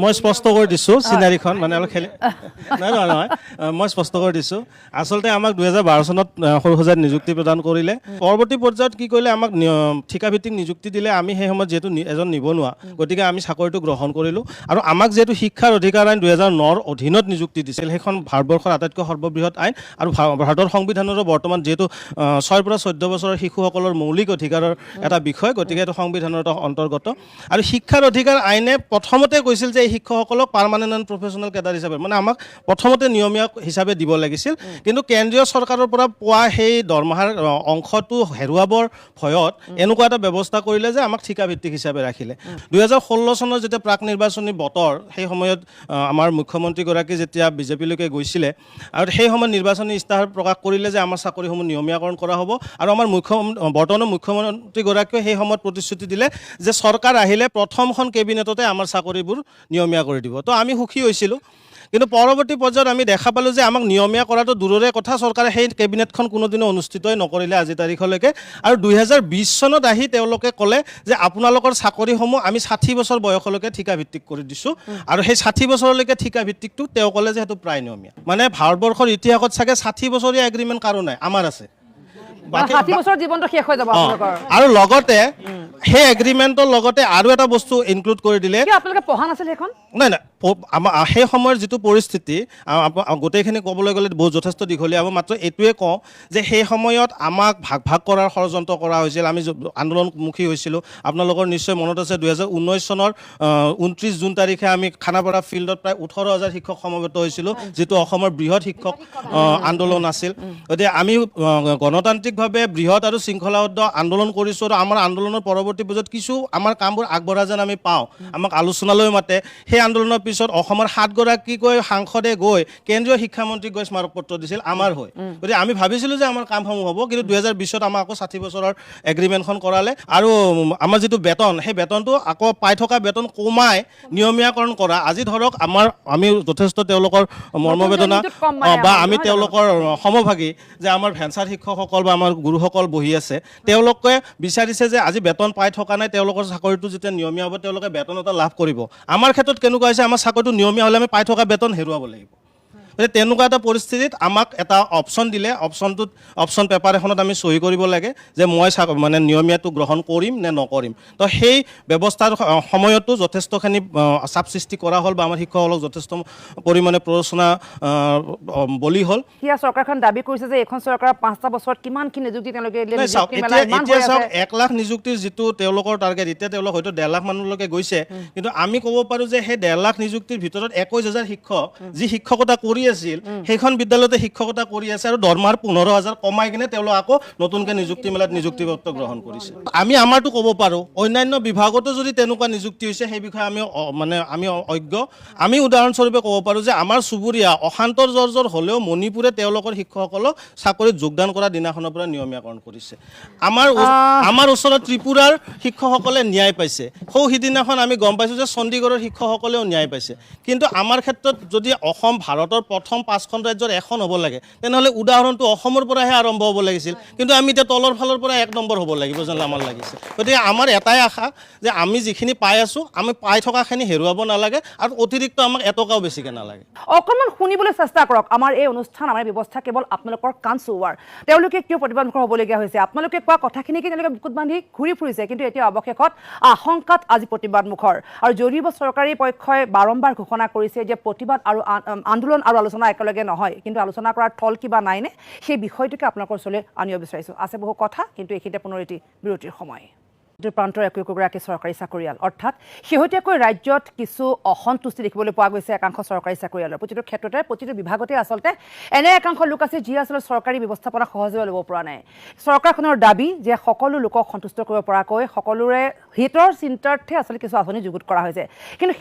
মই স্পষ্ট কৰি দিছোঁ চিনাৰীখন, মানে অলপ খেলি নহয় মই স্পষ্ট কৰি দিছোঁ। আচলতে আমাক 2012 চনত সৰু সজাত নিযুক্তি প্ৰদান কৰিলে। পৰৱৰ্তী পৰ্যায়ত কি কৰিলে, আমাক ঠিকাভিত্তিক নিযুক্তি দিলে। আমি সেই সময়ত যিহেতু এজন নিবনুৱা, গতিকে আমি চাকৰিটো গ্ৰহণ কৰিলোঁ। আৰু আমাক যিহেতু শিক্ষাৰ অধিকাৰ আইন 2009ৰ অধীনত নিযুক্তি দিছিল, সেইখন ভাৰতবৰ্ষৰ আটাইতকৈ সৰ্ববৃহৎ আইন। আৰু ভাৰতৰ সংবিধানৰো বৰ্তমান যিহেতু 6 পৰা 14 বছৰৰ শিশুসকলৰ মৌলিক অধিকাৰৰ এটা বিষয়, গতিকে এইটো সংবিধানৰ অন্তৰ্গত। আৰু শিক্ষাৰ অধিকাৰ আইনে প্ৰথমতে কৈছিল যে এই শিক্ষকসকলক পাৰ্মানেণ্ট এণ্ড প্ৰফেচনেল কেডাৰ হিচাপে, মানে আমাক প্ৰথমতে নিয়মীয়া হিচাপে দিব লাগিছিল। কিন্তু কেন্দ্ৰীয় চৰকাৰৰ পৰা পোৱা সেই দৰমহাৰ অংশটো হেৰুৱাবৰ ভয়ত এনেকুৱা এটা ব্যৱস্থা কৰিলে যে আমাক ঠিকাভিত্তিক হিচাপে ৰাখিলে। 2016 চনৰ যেতিয়া প্ৰাক নিৰ্বাচনী বতৰ, সেই সময়ত আমাৰ মুখ্যমন্ত্ৰীগৰাকী যেতিয়া বিজেপিলৈকে গৈছিলে, আৰু সেই সময়ত নিৰ্বাচনী ইস্তাহাৰ প্ৰকাশ কৰিলে যে আমাৰ চাকৰিসমূহ নিয়মীয়াকৰণ কৰা হ'ব। আৰু আমাৰ বৰ্তমানৰ মুখ্যমন্ত্ৰীগৰাকীয়ে সেই সময়ত প্ৰতিশ্ৰুতি দিলে যে চৰকাৰ আহিলে প্ৰথমখন কেবিনেটতে আমাৰ চাকৰিবোৰ নিয়মীয়া কৰি দিব। তো আমি সুখী হৈছিলোঁ। কিন্তু পৰৱৰ্তী পৰ্যায়ত আমি দেখা পালোঁ যে আমাক নিয়মীয়া কৰাটো দূৰৰে কথা, চৰকাৰে সেই কেবিনেটখন কোনোদিনো অনুষ্ঠিতই নকৰিলে আজি তাৰিখলৈকে। আৰু 2020 চনত আহি তেওঁলোকে ক'লে যে আপোনালোকৰ চাকৰিসমূহ আমি 60 বছৰ বয়সলৈকে ঠিকাভিত্তিক কৰি দিছোঁ। আৰু সেই 60 বছৰলৈকে ঠিকাভিত্তিকটো তেওঁ ক'লে যে সেইটো প্ৰায় নিয়মীয়া। মানে ভাৰতবৰ্ষৰ ইতিহাসত চাগে 60 বছৰীয়া এগ্ৰিমেণ্ট কাৰো নাই, আমাৰ আছে। 60 বছৰ জীৱনটো শেষ হৈ যাব আপোনালোকৰ। আৰু লগতে সেই এগ্ৰিমেণ্টৰ লগতে আৰু এটা বস্তু ইনক্লুড কৰি দিলে। আপোনালোকে পঢ়া নাছিল সেইখন? নাই, আমাৰ সেই সময়ৰ যিটো পৰিস্থিতি, গোটেইখিনি ক'বলৈ গ'লে বহুত যথেষ্ট দীঘলীয়া হ'ব। মাত্ৰ এইটোৱে কওঁ যে সেই সময়ত আমাক ভাগ কৰাৰ ষড়যন্ত্ৰ কৰা হৈছিল, আমি আন্দোলনমুখী হৈছিলোঁ। আপোনালোকৰ নিশ্চয় মনত আছে 2019 চনৰ 29 জুন তাৰিখে আমি খানাপাৰা ফিল্ডত প্ৰায় 18,000 শিক্ষক সমবেত হৈছিলোঁ, যিটো অসমৰ বৃহৎ শিক্ষক আন্দোলন আছিল। গতিকে আমি গণতান্ত্ৰিকভাৱে বৃহৎ আৰু শৃংখলাবদ্ধ আন্দোলন কৰিছোঁ। আৰু আমাৰ আন্দোলনৰ পৰৱৰ্তী পৰ্যায়ত কিছু আমাৰ কামবোৰ আগবঢ়া যেন আমি পাওঁ, আমাক আলোচনালৈ মাতে। সেই আন্দোলনৰ পিছত অসমৰ 7গৰাকীকৈ সাংসদে গৈ কেন্দ্ৰীয় শিক্ষামন্ত্ৰীক গৈ স্মাৰকপত্ৰ দিছিল আমাৰ হৈ। গতিকে আমি ভাবিছিলোঁ যে আমাৰ কামসমূহ হ'ব, কিন্তু 2020ত আমাক আকৌ 60 বছৰৰ এগ্ৰিমেণ্টখন কৰালে। আৰু আমাৰ যিটো বেতন, সেই বেতনটো আকৌ পাই থকা বেতন কমাই নিয়মীয়াকৰণ কৰা। আজি ধৰক আমি যথেষ্ট তেওঁলোকৰ মৰ্মবেদনা বা আমি তেওঁলোকৰ সমভাগী যে আমাৰ ভেঞ্চাৰ শিক্ষকসকল বা আমাৰ গুৰুসকল বহি আছে, তেওঁলোকে বিচাৰিছে যে আজি বেতন পাই থকা নাই, তেওঁলোকৰ চাকৰিটো যেতিয়া নিয়মীয়া হ'ব তেওঁলোকে বেতন এটা লাভ কৰিব। আমাৰ ক্ষেত্ৰত কেনেকুৱা হৈছে, আমাৰ চাকৰিটো নিয়মীয়া হ'লে আমি পাই থকা বেতন হেৰুৱাব লাগিব। গতিকে তেনেকুৱা এটা পৰিস্থিতিত আমাক এটা অপশ্যন দিলে। অপশ্যন পেপাৰ এখনত আমি চহী কৰিব লাগে যে মই মানে নিয়মীয়াটো গ্ৰহণ কৰিম নে নকৰিম। তো সেই ব্যৱস্থাৰ সময়তো যথেষ্টখিনি চাপ সৃষ্টি কৰা হ'ল বা আমাৰ শিক্ষকসকলক যথেষ্ট পৰিমাণে প্ৰৰোচনা বলি হ'ল। সেয়া চৰকাৰখন দাবী কৰিছে যে এইখন চৰকাৰৰ 5টা বছৰত কিমানখিনি নিযুক্তি তেওঁলোকে এতিয়া চাওক 1 লাখ নিযুক্তিৰ যিটো তেওঁলোকৰ টাৰ্গেট, এতিয়া তেওঁলোক হয়তো 1.5 লাখ মানুহলৈকে গৈছে। কিন্তু আমি ক'ব পাৰোঁ যে সেই 1.5 লাখ নিযুক্তিৰ ভিতৰত 21,000 শিক্ষক যি শিক্ষকতা কৰি আছিল, সেইখন বিদ্যালয়তে শিক্ষকতা কৰি আছে আৰু দৰমহাৰ 15,000 কমাই কিনে তেওঁলোক আকৌ নতুনকৈ নিযুক্তি মেলাত নিযুক্তিপত্ৰ গ্ৰহণ কৰিছে। আমি আমাৰতো ক'ব পাৰোঁ, অন্যান্য বিভাগতো যদি তেনেকুৱা নিযুক্তি হৈছে সেই বিষয়ে আমি অজ্ঞ। আমি উদাহৰণস্বৰূপে ক'ব পাৰোঁ যে আমাৰ চুবুৰীয়া অশান্তৰ জৰ্জৰ হ'লেও মণিপুৰে তেওঁলোকৰ শিক্ষকসকলক চাকৰিত যোগদান কৰা দিনাখনৰ পৰা নিয়মীয়াকৰণ কৰিছে। আমাৰ ওচৰত ত্ৰিপুৰাৰ শিক্ষকসকলে ন্যায় পাইছে। সিদিনাখন আমি গম পাইছোঁ যে চণ্ডীগড়ৰ শিক্ষকসকলেও ন্যায় পাইছে। কিন্তু আমাৰ ক্ষেত্ৰত যদি অসম ভাৰতৰ প্ৰথম 5খন ৰাজ্যৰ এখন হ'ব লাগে তেনেহ'লে উদাহৰণটো অসমৰ পৰাহে আৰম্ভ হ'ব লাগিছিল কিন্তু আমি এতিয়া তলৰ ফালৰ পৰা 1 নম্বৰ হ'ব লাগিব যেন আমাৰ লাগিছে গতিকে আমাৰ এটাই আশা যে আমি যিখিনি পাই আছোঁ আমি পাই থকাখিনি হেৰুৱাব নালাগে আৰু অতিৰিক্ত আমাক এটকাও বেছিকৈ নালাগে অকণমান শুনিবলৈ চেষ্টা কৰক আমাৰ এই অনুষ্ঠান আমাৰ ব্যৱস্থা কেৱল আপোনালোকৰ কাণ চুৱাৰ তেওঁলোকে কিয় প্ৰতিবাদমুখৰ হ'বলগীয়া হৈছে আপোনালোকে কোৱা কথাখিনিকে তেওঁলোকে বুকুত বান্ধি ঘূৰি ফুৰিছে কিন্তু এতিয়া অৱশেষত আশংকাত আজি প্ৰতিবাদমুখৰ আৰু যদিও চৰকাৰী পক্ষই বাৰম্বাৰ ঘোষণা কৰিছে যে প্ৰতিবাদ আৰু আন্দোলন আৰু আলোচনা একেলগে নহয় কিন্তু আলোচনা কৰাৰ থল কিবা নাইনে সেই বিষয়টোকে আপোনালোকৰ ওচৰলৈ আনিব বিচাৰিছোঁ আছে বহু কথা কিন্তু এইখিনিতে পুনৰ বিৰতিৰ সময় প্ৰান্তৰ একোগৰাকী চৰকাৰী চাকৰিয়াল অৰ্থাৎ শেহতীয়াকৈ ৰাজ্যত কিছু অসন্তুষ্টি দেখিবলৈ পোৱা গৈছে একাংশ চৰকাৰী চাকৰিয়ালৰ প্ৰতিটো ক্ষেত্ৰতে প্ৰতিটো বিভাগতে আচলতে এনে একাংশ লোক আছে যি আচলতে চৰকাৰী ব্যৱস্থাপনা সহজে ল'ব পৰা নাই চৰকাৰখনৰ দাবী যে সকলো লোকক সন্তুষ্ট কৰিব পৰাকৈ সকলোৰে হিতৰ চিন্তাৰ্থে আচলতে কিছু আঁচনি যুগুত কৰা হৈছে কিন্তু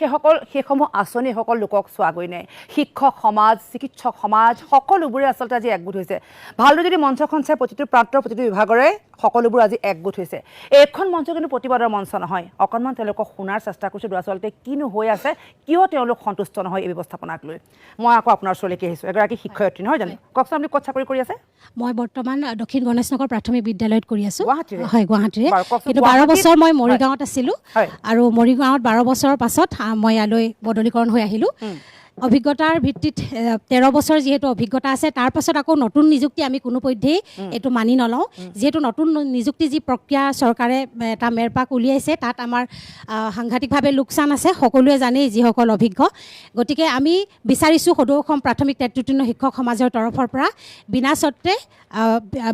সেইসমূহ আঁচনি সকলো লোকক চোৱাগৈ নাই শিক্ষক সমাজ চিকিৎসক সমাজ সকলোবোৰে আচলতে আজি একগোট হৈছে ভালদৰে যদি মঞ্চখন চাই প্ৰতিটো প্ৰান্তৰ প্ৰতিটো বিভাগৰে সকলোবোৰ আজি একগোট হৈছে এইখন মঞ্চ কিন্তু প্ৰতিবাদৰ মঞ্চ নহয় অকণমান তেওঁলোকক শুনাৰ চেষ্টা কৰিছোঁ আচলতে কিনো হৈ আছে কিয় তেওঁলোক সন্তুষ্ট নহয় এই ব্যৱস্থাপনাক লৈ মই আকৌ আপোনাৰ ওচৰলৈকে আহিছোঁ এগৰাকী শিক্ষয়িত্ৰী নহয় জানো কওকচোন আপুনি ক'ত চাকৰি কৰি আছে মই বৰ্তমান দক্ষিণ গণেশনগৰ প্ৰাথমিক বিদ্যালয়ত কৰি আছোঁ হয় গুৱাহাটীৰে কিন্তু 12 বছৰ মই মৰিগাঁৱত আছিলোঁ আৰু মৰিগাঁৱত 12 বছৰৰ পাছত মই ইয়ালৈ বদলীকৰণ হৈ আহিলোঁ অভিজ্ঞতাৰ ভিত্তিত 13 বছৰ যিহেতু অভিজ্ঞতা আছে তাৰ পাছত আকৌ নতুন নিযুক্তি আমি কোনোপধ্যেই এইটো মানি নলওঁ যিহেতু নতুন নিযুক্তি যি প্ৰক্ৰিয়া চৰকাৰে এটা মেৰপাক উলিয়াইছে তাত আমাৰ সাংঘাতিকভাৱে লোকচান আছে সকলোৱে জানেই যিসকল অভিজ্ঞ গতিকে আমি বিচাৰিছোঁ সদৌ অসম প্ৰাথমিক নেতৃত্বপূৰ্ণ শিক্ষক সমাজৰ তৰফৰ পৰা বিনা চৰ্তে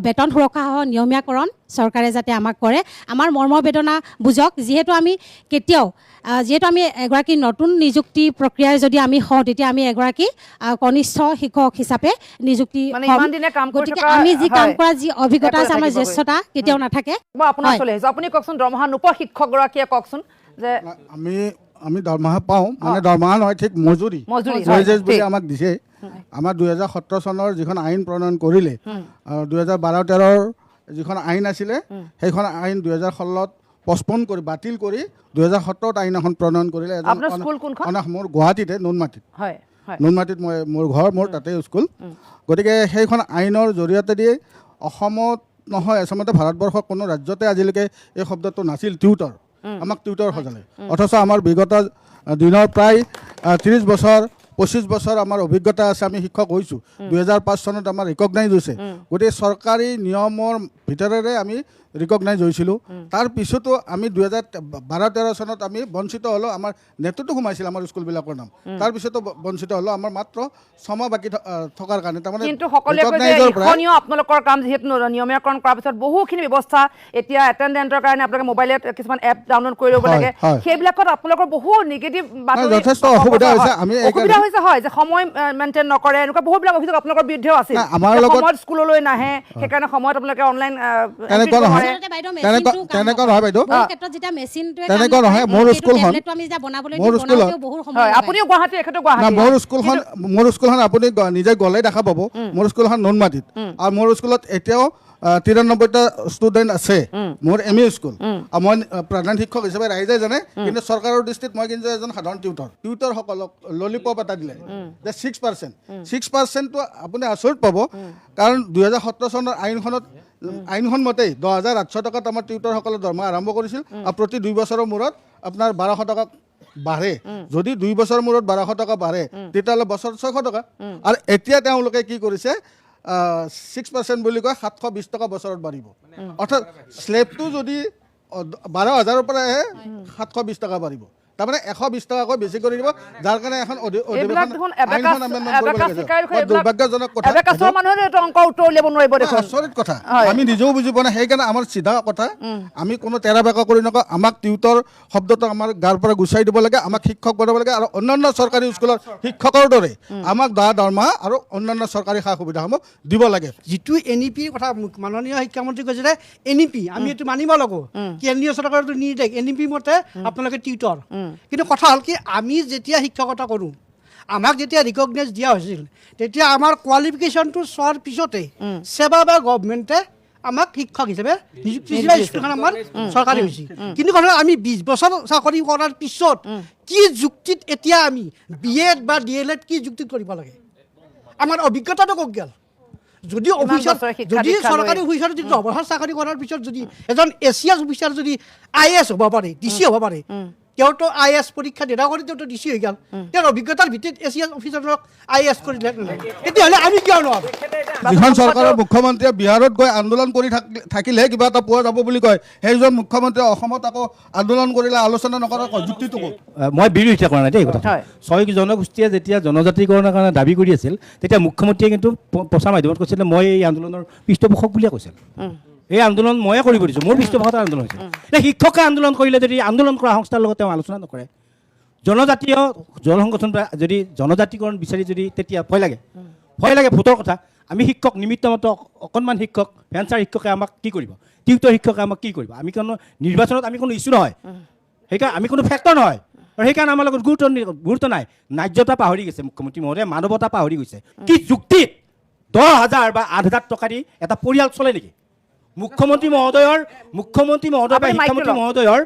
বেতন সুৰক্ষা সহ নিয়মীয়াকৰণ চৰকাৰে যাতে আমাক কৰে আমাৰ মৰ্মবেদনা বুজক যিহেতু আমি কেতিয়াও যিহেতু আমি এগৰাকী নতুন নিযুক্তি প্ৰক্ৰিয়াৰ যদি আমি হওঁ তেতিয়া আমি এগৰাকী কনিষ্ঠ শিক্ষক হিচাপে নিযুক্তি গতিকে আমি যি কাম কৰা যি অভিজ্ঞতা আছে আমাৰ জ্যেষ্ঠতা কেতিয়াও নাথাকে মই আপোনাৰ ওচৰলৈ আহিছোঁ আপুনি কওকচোন দৰমহা নোপোৱা শিক্ষকগৰাকীয়ে কওকচোন যে আমি দৰমহা পাওঁ মানে দৰমহা নহয় ঠিক মজুৰি বুলি আমাক দিছে আমাৰ 2017 চনৰ যিখন আইন প্ৰণয়ন কৰিলে 2012-13 যিখন আইন আছিলে সেইখন আইন 2016ত পষ্টপন কৰি বাতিল কৰি 2017ত আইন এখন প্ৰণয়ন কৰিলে মোৰ গুৱাহাটীতে নুনমাটিত মোৰ ঘৰ মোৰ তাতে স্কুল গতিকে সেইখন আইনৰ জৰিয়তে দি অসমত নহয় আচলতে ভাৰতবৰ্ষৰ কোনো ৰাজ্যতে আজিলৈকে এই শব্দটো নাছিল টিউটৰ আমাক টিউটৰ সজালে অথচ আমাৰ বিগত দিনৰ প্ৰায় 30 বছৰ 25 বছৰ আমাৰ অভিজ্ঞতা আছে আমি শিক্ষক হৈছোঁ 2005 চনত আমাৰ ৰিকগনাইজ হৈছে গতিকে চৰকাৰী নিয়মৰ ভিতৰেৰে আমি ৰিকগনাইজ হৈছিলোঁ তাৰ পিছতো আমি 2012-13 চনত আমি বঞ্চিত হ'লোঁ আমাৰ নেটতো সোমাইছিল আমাৰ স্কুলবিলাকৰ নাম তাৰপিছতো বঞ্চিত হ'লোঁ আমাৰ মাত্ৰ 6 মাহ বাকী থকাৰ কাৰণে তাৰমানে কিন্তু সকলোৱে আপোনালোকৰ কাম যিহেতু নিয়মীয়াকৰণ কৰাৰ পিছত বহুখিনি ব্যৱস্থা এতিয়া এটেণ্ডেণ্টৰ কাৰণে আপোনালোকে মোবাইলত কিছুমান এপ ডাউনলোড কৰি ল'ব লাগে সেইবিলাকত আপোনালোকৰ বহু নিগেটিভ যথেষ্ট অসুবিধা হৈছে আমি অসুবিধা হৈছে হয় যে সময় মেইনটেইন নকৰে এনেকুৱা বহুবিলাক অভিযোগ আপোনালোকৰ বিৰুদ্ধেও আছে সময়ত স্কুললৈ নাহে সেইকাৰণে সময়ত আপোনালোকে অনলাইন তেনেকুৱা নহয় বাইদেউ তেনেকুৱা নহয় মোৰ স্কুলখন আপুনি নিজে গ'লে দেখা পাব মোৰ স্কুলখন নুনমাটিত আৰু মোৰ স্কুলত এতিয়াও 93টা ষ্টুডেণ্ট আছে মোৰ ME স্কুল আৰু মই প্ৰধান শিক্ষক হিচাপে ৰাইজে জানে কিন্তু চৰকাৰৰ দৃষ্টিত মই কিন্তু এজন সাধাৰণ টিউটৰসকলক ললিপপ এটা দিলে যে 6%টো আপুনি আচৰিত পাব কাৰণ 2017 চনৰ আইনখন মতেই 10,800 টকাত আমাৰ টিউটৰসকলে দৰমহা আৰম্ভ কৰিছিল আৰু প্ৰতি 2 বছৰৰ মূৰত আপোনাৰ 1200 টকা বাঢ়ে যদি 2 বছৰৰ মূৰত 1200 টকা বাঢ়ে তেতিয়াহ'লে বছৰত 600 টকা আৰু এতিয়া তেওঁলোকে কি কৰিছে 6% বুলি কয় 720 টকা বছৰত বাঢ়িব অৰ্থাৎ স্লেবটো যদি 12,000ৰ পৰা আহে 720 টকা বাঢ়িব তাৰমানে 120 টকাকৈ বেছি কৰি দিব যাৰ কাৰণে এখন দুৰ্ভাগ্যজনক কথা আচৰিত কথা আমি নিজেও বুজি পোৱা নাই সেইকাৰণে আমাৰ চিধা কথা আমি কোনো তেৰা বেকা কৰি নকওঁ আমাক টিউটৰ শব্দটো আমাৰ গাৰ পৰা গুচাই দিব লাগে আমাক শিক্ষক বনাব লাগে আৰু অন্যান্য চৰকাৰী স্কুলৰ শিক্ষকৰ দৰে আমাক দৰমহা আৰু অন্যান্য চৰকাৰী সা সুবিধাসমূহ দিব লাগে যিটো NEP কথা মাননীয় শিক্ষামন্ত্ৰী কৈছে যে NEP আমি এইটো মানিব লাগিব কেন্দ্ৰীয় চৰকাৰৰ নিৰ্দেশ NEP মতে আপোনালোকে টিউটৰ কিন্তু কথা হ'ল কি আমি যেতিয়া শিক্ষকতা কৰোঁ আমাক যেতিয়া ৰিকগনাইজ দিয়া হৈছিল তেতিয়া আমাৰ কোৱালিফিকেশ্যনটো চোৱাৰ পিছতে সেৱা বা গভৰ্ণমেণ্টে আমাক শিক্ষক হিচাপে নিযুক্তি দিছিল স্কুলখন আমাৰ চৰকাৰী হৈছিল কিন্তু কথা আমি 20 বছৰ চাকৰি কৰাৰ পিছত কি যুক্তিত এতিয়া আমি BEd বা DLEd কি যুক্তিত কৰিব লাগে আমাৰ অভিজ্ঞতাটো ক'ত গ'ল যদি অফিচাৰ যদি চৰকাৰী অফিচাৰ যদি 10 বছৰ চাকৰি কৰাৰ পিছত যদি এজন এছিয়াছ অফিচাৰ যদি IAS হ'ব পাৰে DC হ'ব পাৰে তেওঁতো IAS পৰীক্ষা দিনা কৰি তেওঁতো DC হৈ গ'ল তেওঁৰ অভিজ্ঞতাৰ ভিত্তিত এছিয়াছ অফিচাৰক IAS কৰি দিলে তেতিয়াহ'লে আমি কিয় নোৱাৰোঁ যিখন চৰকাৰৰ মুখ্যমন্ত্ৰীয়ে বিহাৰত গৈ আন্দোলন কৰি থাকিলে কিবা এটা পোৱা যাব বুলি কয় সেইজন মুখ্যমন্ত্ৰীয়ে অসমত আকৌ আন্দোলন কৰিলে আলোচনা নকৰাৰ যুক্তিটো ক'ত মই বিৰোধিতা কৰা নাই দেই কথা 6 জনগোষ্ঠীয়ে যেতিয়া জনজাতিকৰণৰ কাৰণে দাবী কৰি আছিল তেতিয়া মুখ্যমন্ত্ৰীয়ে কিন্তু প্ৰচাৰ মাধ্যমত কৈছিলে মই এই আন্দোলনৰ পৃষ্ঠপোষক বুলিয়ে কৈছিল এই আন্দোলন ময়ে কৰিব দিছোঁ মোৰ পৃষ্ঠপোষকতা আন্দোলন হৈছে শিক্ষকে আন্দোলন কৰিলে যদি আন্দোলন কৰা সংস্থাৰ লগত তেওঁ আলোচনা নকৰে জনজাতীয় জনসংগঠন যদি জনজাতিকৰণ বিচাৰি যদি তেতিয়া ভয় লাগে ভোটৰ কথা আমি শিক্ষক নিমিত্ত মাত্ৰ অকণমান শিক্ষক ভেঞ্চাৰ শিক্ষকে আমাক কি কৰিব টিউটৰ শিক্ষকে আমাক কি কৰিব আমি কোনো নিৰ্বাচনত আমি কোনো ইছ্যু নহয় সেইকাৰণে আমি কোনো ফেক্টৰ নহয় আৰু সেইকাৰণে আমাৰ লগত গুৰুত্ব নাই ন্যায্যতা পাহৰি গৈছে মুখ্যমন্ত্ৰী মহোদয়ে মানৱতা পাহৰি গৈছে কি যুক্তিত 10,000 বা 8,000 টকা দি এটা পৰিয়াল চলে নেকি মুখ্যমন্ত্ৰী মহোদয়ৰ বা শিক্ষামন্ত্ৰী মহোদয়ৰ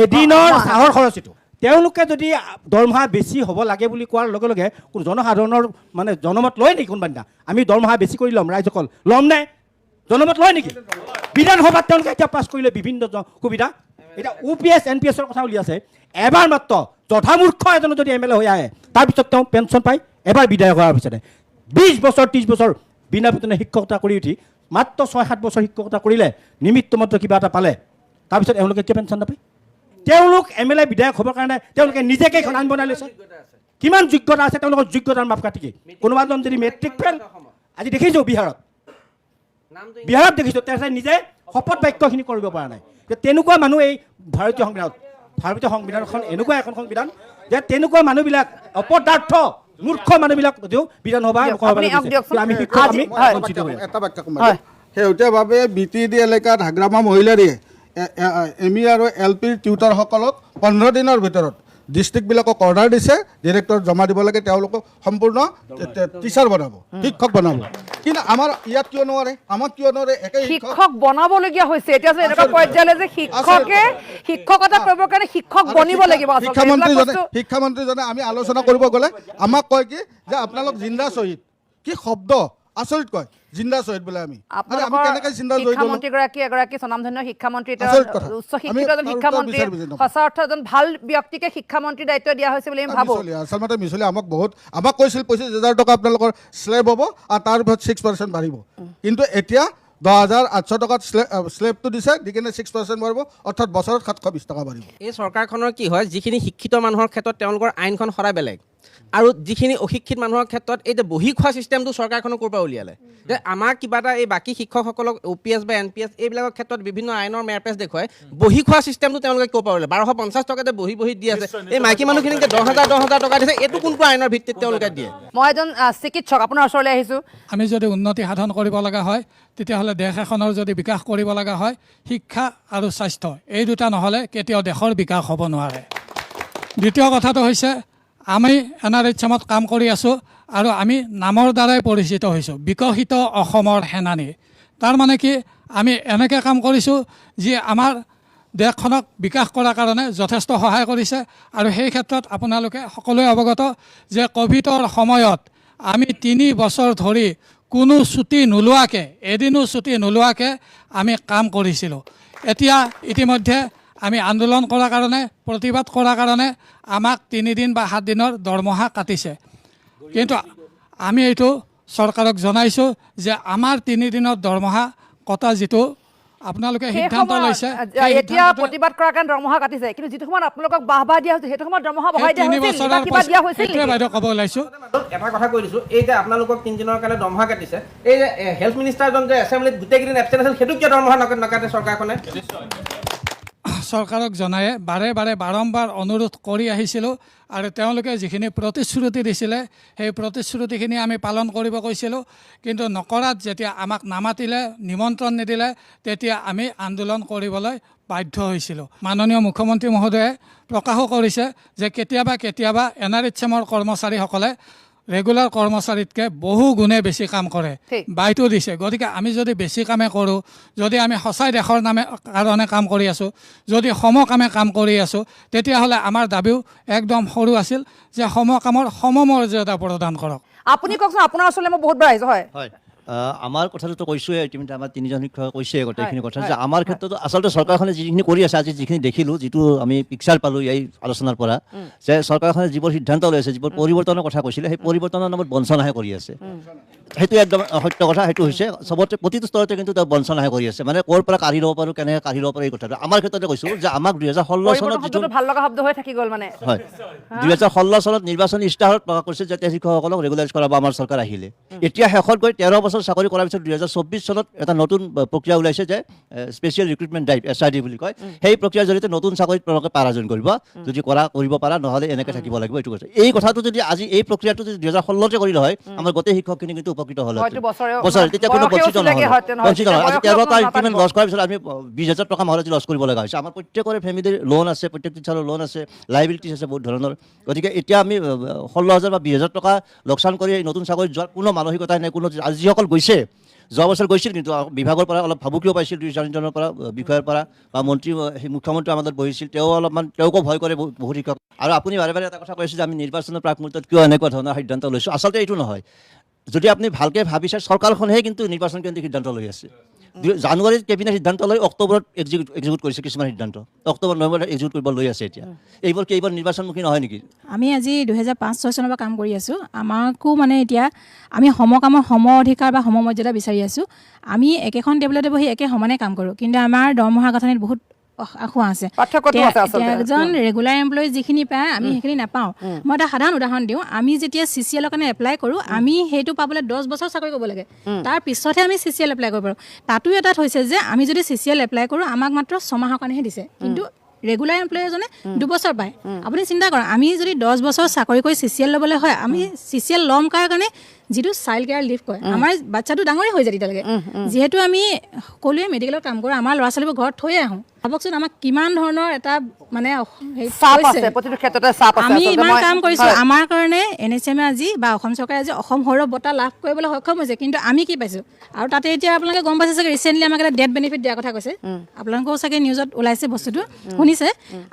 এদিনৰ চাহৰ খৰচ এইটো তেওঁলোকে যদি দৰমহা বেছি হ'ব লাগে বুলি কোৱাৰ লগে লগে জনসাধাৰণৰ মানে জনমত লয় নেকি কোনোবা দিনা আমি দৰমহা বেছি কৰি ল'ম ৰাইজসকল ল'ম নে জনমত লয় নেকি বিধানসভাত তেওঁলোকে এতিয়া পাছ কৰিলে বিভিন্ন সুবিধা এতিয়া OPS NPSৰ কথা উলিয়াইছে এবাৰ মাত্ৰ যথামূৰ্খ এজনে যদি MLA হৈ আহে তাৰপিছত তেওঁ পেঞ্চন পায় এবাৰ বিদায় হোৱাৰ পিছতে 20 বছৰ 30 বছৰ বিনা বেতনে শিক্ষকতা কৰি উঠি মাত্ৰ 6-7 বছৰ শিক্ষকতা কৰিলে নিমিত্ত মাত্ৰ কিবা এটা পালে তাৰপিছত এওঁলোকে এতিয়া পেঞ্চন নাপায় তেওঁলোক MLA বিধায়ক হ'বৰ কাৰণে তেওঁলোকে নিজে কেইখন আইন বনাই লৈছে কিমান যোগ্যতা আছে তেওঁলোকৰ যোগ্যতাৰ মাপকাঠি কি কোনোবাজন যদি মেট্ৰিক ফেল আজি দেখিছোঁ বিহাৰত দেখিছোঁ তেওঁ নিজে শপত বাক্যখিনি কৰিব পৰা নাই যে তেনেকুৱা মানুহ এই ভাৰতীয় সংবিধানখন এনেকুৱা এখন সংবিধান যে তেনেকুৱা মানুহবিলাক অপদাৰ্থ মূৰ্খ মানুহবিলাক যদিও বিধানসভা এটা বাক্য শেহতীয়াভাৱে BTD এলেকাত হাগ্ৰামা মহিলাৰীয়ে ME আৰু LP টিউটাৰসকলক 15 দিনৰ ভিতৰত ডিষ্ট্ৰিক্টবিলাকক অৰ্ডাৰ দিছে ডিৰেক্টৰ জমা দিব লাগে তেওঁলোকক সম্পূৰ্ণ টিচাৰ বনাব শিক্ষক বনাব কিন্তু আমাৰ ইয়াত কিয় নোৱাৰে আমাক কিয় নোৱাৰে একে শিক্ষক বনাবলগীয়া হৈছে এতিয়া যে এনেকুৱা পৰ্যায়লৈ যে শিক্ষকতা কৰিবৰ কাৰণে শিক্ষক বনিব লাগিব শিক্ষামন্ত্ৰীজনে আমি আলোচনা কৰিব গ'লে আমাক কয় কি যে আপোনালোক জিন্দা শ্বহীদ কি শব্দ আচৰিত কয় জিন্দা শ্বহীদ বোলে আমি কেনেকৈ জিন্দা শ্বহীদ শিক্ষামন্ত্ৰী এগৰাকী স্বনামধন্য শিক্ষামন্ত্ৰী উচ্চ শিক্ষিত এজন শিক্ষামন্ত্ৰী সঁচা অৰ্থ এজন ভাল ব্যক্তিকে শিক্ষামন্ত্ৰী দায়িত্ব দিয়া হৈছে বুলি আমি ভাবোঁ আচলতে মিছলি আমাক কৈছিল 25,000 টকা আপোনালোকৰ স্লেব হ'ব আৰু তাৰ ভিতৰত 6% বাঢ়িব কিন্তু এতিয়া 10,800 টকাত স্লেবটো দিছে দি কিনে 6% বাঢ়িব অৰ্থাৎ বছৰত 720 টকা বাঢ়িব এই চৰকাৰখনৰ কি হয় যিখিনি শিক্ষিত মানুহৰ ক্ষেত্ৰত তেওঁলোকৰ আইনখন সদায় বেলেগ আৰু যিখিনি অশিক্ষিত মানুহৰ ক্ষেত্ৰত এই যে বহি খোৱা চিষ্টেমটো চৰকাৰখনৰ ক'ৰ পৰা উলিয়ালে যে আমাৰ কিবা এটা এই বাকী শিক্ষকসকলক OPS বা NPS এইবিলাকৰ ক্ষেত্ৰত বিভিন্ন আইনৰ মেৰপেচ দেখুৱাই বহি খোৱা চিষ্টেমটো তেওঁলোকে ক'ৰ পৰা উলিয়ালে 1250 টকাতে বহি দি আছে এই মাইকী মানুহখিনিক 10,000 টকা দিছে এইটো কোনটো আইনৰ ভিত্তিত তেওঁলোকে দিয়ে মই এজন চিকিৎসক আপোনাৰ ওচৰলৈ আহিছোঁ আমি যদি উন্নতি সাধন কৰিব লগা হয় তেতিয়াহ'লে দেশ এখনৰ যদি বিকাশ কৰিব লগা হয় শিক্ষা আৰু স্বাস্থ্য এই দুটা নহ'লে কেতিয়াও দেশৰ বিকাশ হ'ব নোৱাৰে দ্বিতীয় কথাটো হৈছে আমি NRHMত কাম কৰি আছোঁ আৰু আমি নামৰ দ্বাৰাই পৰিচিত হৈছোঁ বিকশিত অসমৰ সেনানী তাৰমানে কি আমি এনেকৈ কাম কৰিছোঁ যি আমাৰ দেশখনক বিকাশ কৰাৰ কাৰণে যথেষ্ট সহায় কৰিছে আৰু সেই ক্ষেত্ৰত আপোনালোকে সকলোৱে অৱগত যে ক'ভিডৰ সময়ত আমি 3 বছৰ ধৰি কোনো ছুটি নোলোৱাকৈ এদিনো ছুটি নোলোৱাকৈ আমি কাম কৰিছিলোঁ এতিয়া ইতিমধ্যে আমি আন্দোলন কৰাৰ কাৰণে প্ৰতিবাদ কৰাৰ কাৰণে আমাক 3 দিন বা 7 দিনৰ দৰমহা কাটিছে কিন্তু আমি এইটো চৰকাৰক জনাইছোঁ যে আমাৰ 3 দিনৰ দৰমহা কটা যিটো আপোনালোকে সিদ্ধান্ত লৈছে এতিয়া প্ৰতিবাদ কৰাৰ কাৰণে দৰমহা কাটিছে কিন্তু যিটো সময়ত আপোনালোকক বাহবা দিয়া হৈছে সেইটো সময়ত দৰমহা বঢ়াই দিয়া হৈছিল কিবা দিয়া হৈছিল বাইদেউ ক'ব ওলাইছোঁ এটা কথা কৈ দিছোঁ এই যে আপোনালোকক 3 দিনৰ কাৰণে দৰমহা কাটিছে এই যে হেল্থ মিনিষ্টাৰজন যে এছেম্বলিত গোটেইকেইদিন এবচেণ্ট আছিল সেইটো কিয় দৰমহা নাকাটে চৰকাৰখনে চৰকাৰক জনায়ে বাৰম্বাৰ অনুৰোধ কৰি আহিছিলোঁ আৰু তেওঁলোকে যিখিনি প্ৰতিশ্ৰুতি দিছিলে সেই প্ৰতিশ্ৰুতিখিনি আমি পালন কৰিব কৈছিলোঁ কিন্তু নকৰাত যেতিয়া আমাক নামাতিলে নিমন্ত্ৰণ নিদিলে তেতিয়া আমি আন্দোলন কৰিবলৈ বাধ্য হৈছিলোঁ মাননীয় মুখ্যমন্ত্ৰী মহোদয়ে প্ৰকাশো কৰিছে যে কেতিয়াবা NRHMৰ কৰ্মচাৰীসকলে ৰেগুলাৰ কৰ্মচাৰীতকৈ বহু গুণে বেছি কাম কৰে বাইটো দিছে গতিকে আমি যদি বেছি কামে কৰোঁ যদি আমি সঁচাই দেশৰ কাৰণে কাম কৰি আছোঁ যদি সমকামে কাম কৰি আছোঁ তেতিয়াহ'লে আমাৰ দাবীও একদম সৰু আছিল যে সমকামৰ সমমৰ্যাদা প্ৰদান কৰক আপুনি কওকচোন আপোনাৰ ওচৰলৈ মই বহুতবাৰ আহিছোঁ হয় হয় আমাৰ কথাটোতো কৈছোঁৱে ইতিমধ্যে আমাৰ তিনিজন শিক্ষকে কৈছে গোটেইখিনি কথা যে আমাৰ ক্ষেত্ৰতো আচলতে চৰকাৰখনে যিখিনি কৰি আছে আজি যিখিনি দেখিলোঁ যিটো আমি পিকচাৰ পালোঁ এই আলোচনাৰ পৰা যে চৰকাৰখনে যিবোৰ সিদ্ধান্ত লৈ আছে যিবোৰ পৰিৱৰ্তনৰ কথা কৈছিলে সেই পৰিৱৰ্তনৰ নামত বঞ্চনাহে কৰি আছে সেইটো একদম সত্য কথা সেইটো হৈছে চবতে প্ৰতিটো স্তৰতে কিন্তু তেওঁ বঞ্চনাহে কৰি আছে মানে ক'ৰ পৰা কাঢ়ি ল'ব পাৰোঁ কেনেকৈ কাঢ়ি ল'ব পাৰোঁ এই কথাটো আমাৰ ক্ষেত্ৰতে কৈছোঁ যে আমাক 2016 চনত যিটো ভাল লগা শব্দ হৈ থাকি গ'ল মানে হয় 2016 চনত নিৰ্বাচনী ইস্তাহাৰত প্ৰকাশ কৰিছে যে শিক্ষকসকলক ৰেগুলাৰাইজ কৰাব আমাৰ চৰকাৰ আহিলে এতিয়া শেষত গৈ 13 বছৰ চাকৰি কৰাৰ পিছত 2024 চনত এটা নতুন প্ৰক্ৰিয়া ওলাইছে যে স্পেচিয়েল ৰিক্ৰুটমেণ্ট ড্ৰাইভ SRD বুলি কয় সেই প্ৰক্ৰিয়াৰ জৰিয়তে নতুন চাকৰিত তেওঁলোকে পাৰাজন কৰিব যদি কৰিব পাৰা নহ'লে এনেকৈ থাকিব লাগিব এইটো কৈছে এই কথাটো যদি আজি এই প্ৰক্ৰিয়াটো যদি 2016তে কৰিলে হয় আমাৰ গোটেই শিক্ষকখিনি কিন্তু উপকৃত হ'ল বছৰে তেতিয়া কোনো বঞ্চিত নহয় আজি 13টা ইনক্ৰিমেণ্ট লছ কৰাৰ পিছত আমি 20,000 টকা মাহত লছ কৰিব লগা হৈছে আমাৰ প্ৰত্যেকৰে ফেমিলিৰ লোন আছে প্ৰত্যেক টিচাৰৰ লোন আছে লাইবিলিটিছ আছে বহুত ধৰণৰ গতিকে এতিয়া আমি 16,000 বা 20,000 টকা লোকচান কৰি নতুন চাকৰিত যোৱাৰ কোনো মানসিকতাই নাই কোনো আজি যিসকল গৈছে যোৱা বছৰ গৈছিল কিন্তু বিভাগৰ পৰা অলপ ভাবুকিও পাইছিল 2-4জনৰ পৰা বিষয়াৰ পৰা বা মন্ত্ৰী মুখ্যমন্ত্ৰী আমাৰ বহিছিল তেওঁকো ভয় কৰে বহুত শিক্ষক আৰু আপুনি বাৰে বাৰে এটা কথা কৈছে যে আমি নিৰ্বাচনৰ প্ৰাক মুহূৰ্তত কিয় এনেকুৱা ধৰণৰ সিদ্ধান্ত লৈছোঁ আচলতে এইটো নহয় যদি আপুনি ভালকৈ ভাবিছে চৰকাৰখনেহে কিন্তু নিৰ্বাচন কেন্দ্ৰিক সিদ্ধান্ত লৈ আছে জানুৱাৰীত কেবিনেট সিদ্ধান্ত লৈ অক্টোবৰত এক্সিকিউট কৰিছে কিছুমান সিদ্ধান্ত অক্টোবৰ নৱেম্বৰত এক্সিকিউট কৰিব লৈ আছে এতিয়া এইবোৰ নিৰ্বাচনমুখী নহয় নেকি আমি আজি 2005-06 চনৰ পৰা কাম কৰি আছোঁ আমাকো মানে এতিয়া আমি সমকামৰ সম অধিকাৰ বা সমমৰ্যাদা বিচাৰি আছোঁ আমি একেখন টেবুলতে বহি একে সমানে কাম কৰোঁ কিন্তু আমাৰ দৰমহা গাঁথনিত বহুত আখোৱা আছে এজন ৰেগুলাৰ এমপ্লয়ী যিখিনি পায় আমি সেইখিনি নাপাওঁ মই এটা সাধাৰণ উদাহৰণ দিওঁ আমি যেতিয়া CCL-ৰ কাৰণে এপ্লাই কৰোঁ আমি সেইটো পাবলৈ 10 বছৰ চাকৰি কৰিব লাগে তাৰ পিছতহে আমি CCL এপ্লাই কৰিব পাৰোঁ তাতো এটা হৈছে যে আমি যদি CCL এপ্লাই কৰোঁ আমাক মাত্ৰ 6 মাহৰ কাৰণেহে দিছে কিন্তু ৰেগুলাৰ এমপ্লয়ী এজনে 2 বছৰ পায় আপুনি চিন্তা কৰক আমি যদি 10 বছৰ চাকৰি কৰি CCL ল'বলৈ হয় আমি CCL ল'ম কাৰণে যিটো চাইল্ড কেয়াৰ লিভ কয় আমাৰ বাচ্চাটো ডাঙৰেই হৈ যায় তেতিয়ালৈকে যিহেতু আমি সকলোৱে মেডিকেলত কাম কৰোঁ আমাৰ ল'ৰা ছোৱালীবোৰ ঘৰত থৈয়ে আহোঁ ভাবকচোন আমাক কিমান ধৰণৰ এটা মানে আমি ইমান কাম কৰিছোঁ আমাৰ কাৰণে NHM আজি বা অসম চৰকাৰে আজি অসম সৌৰভ বঁটা লাভ কৰিবলৈ সক্ষম হৈছে কিন্তু আমি কি পাইছোঁ আৰু তাতে এতিয়া আপোনালোকে গম পাইছে চাগে ৰিচেণ্টলি আমাক এটা ডেথ বেনিফিট দিয়াৰ কথা কৈছে আপোনালোকেও চাগে নিউজত ওলাইছে বস্তুটো শুনিছে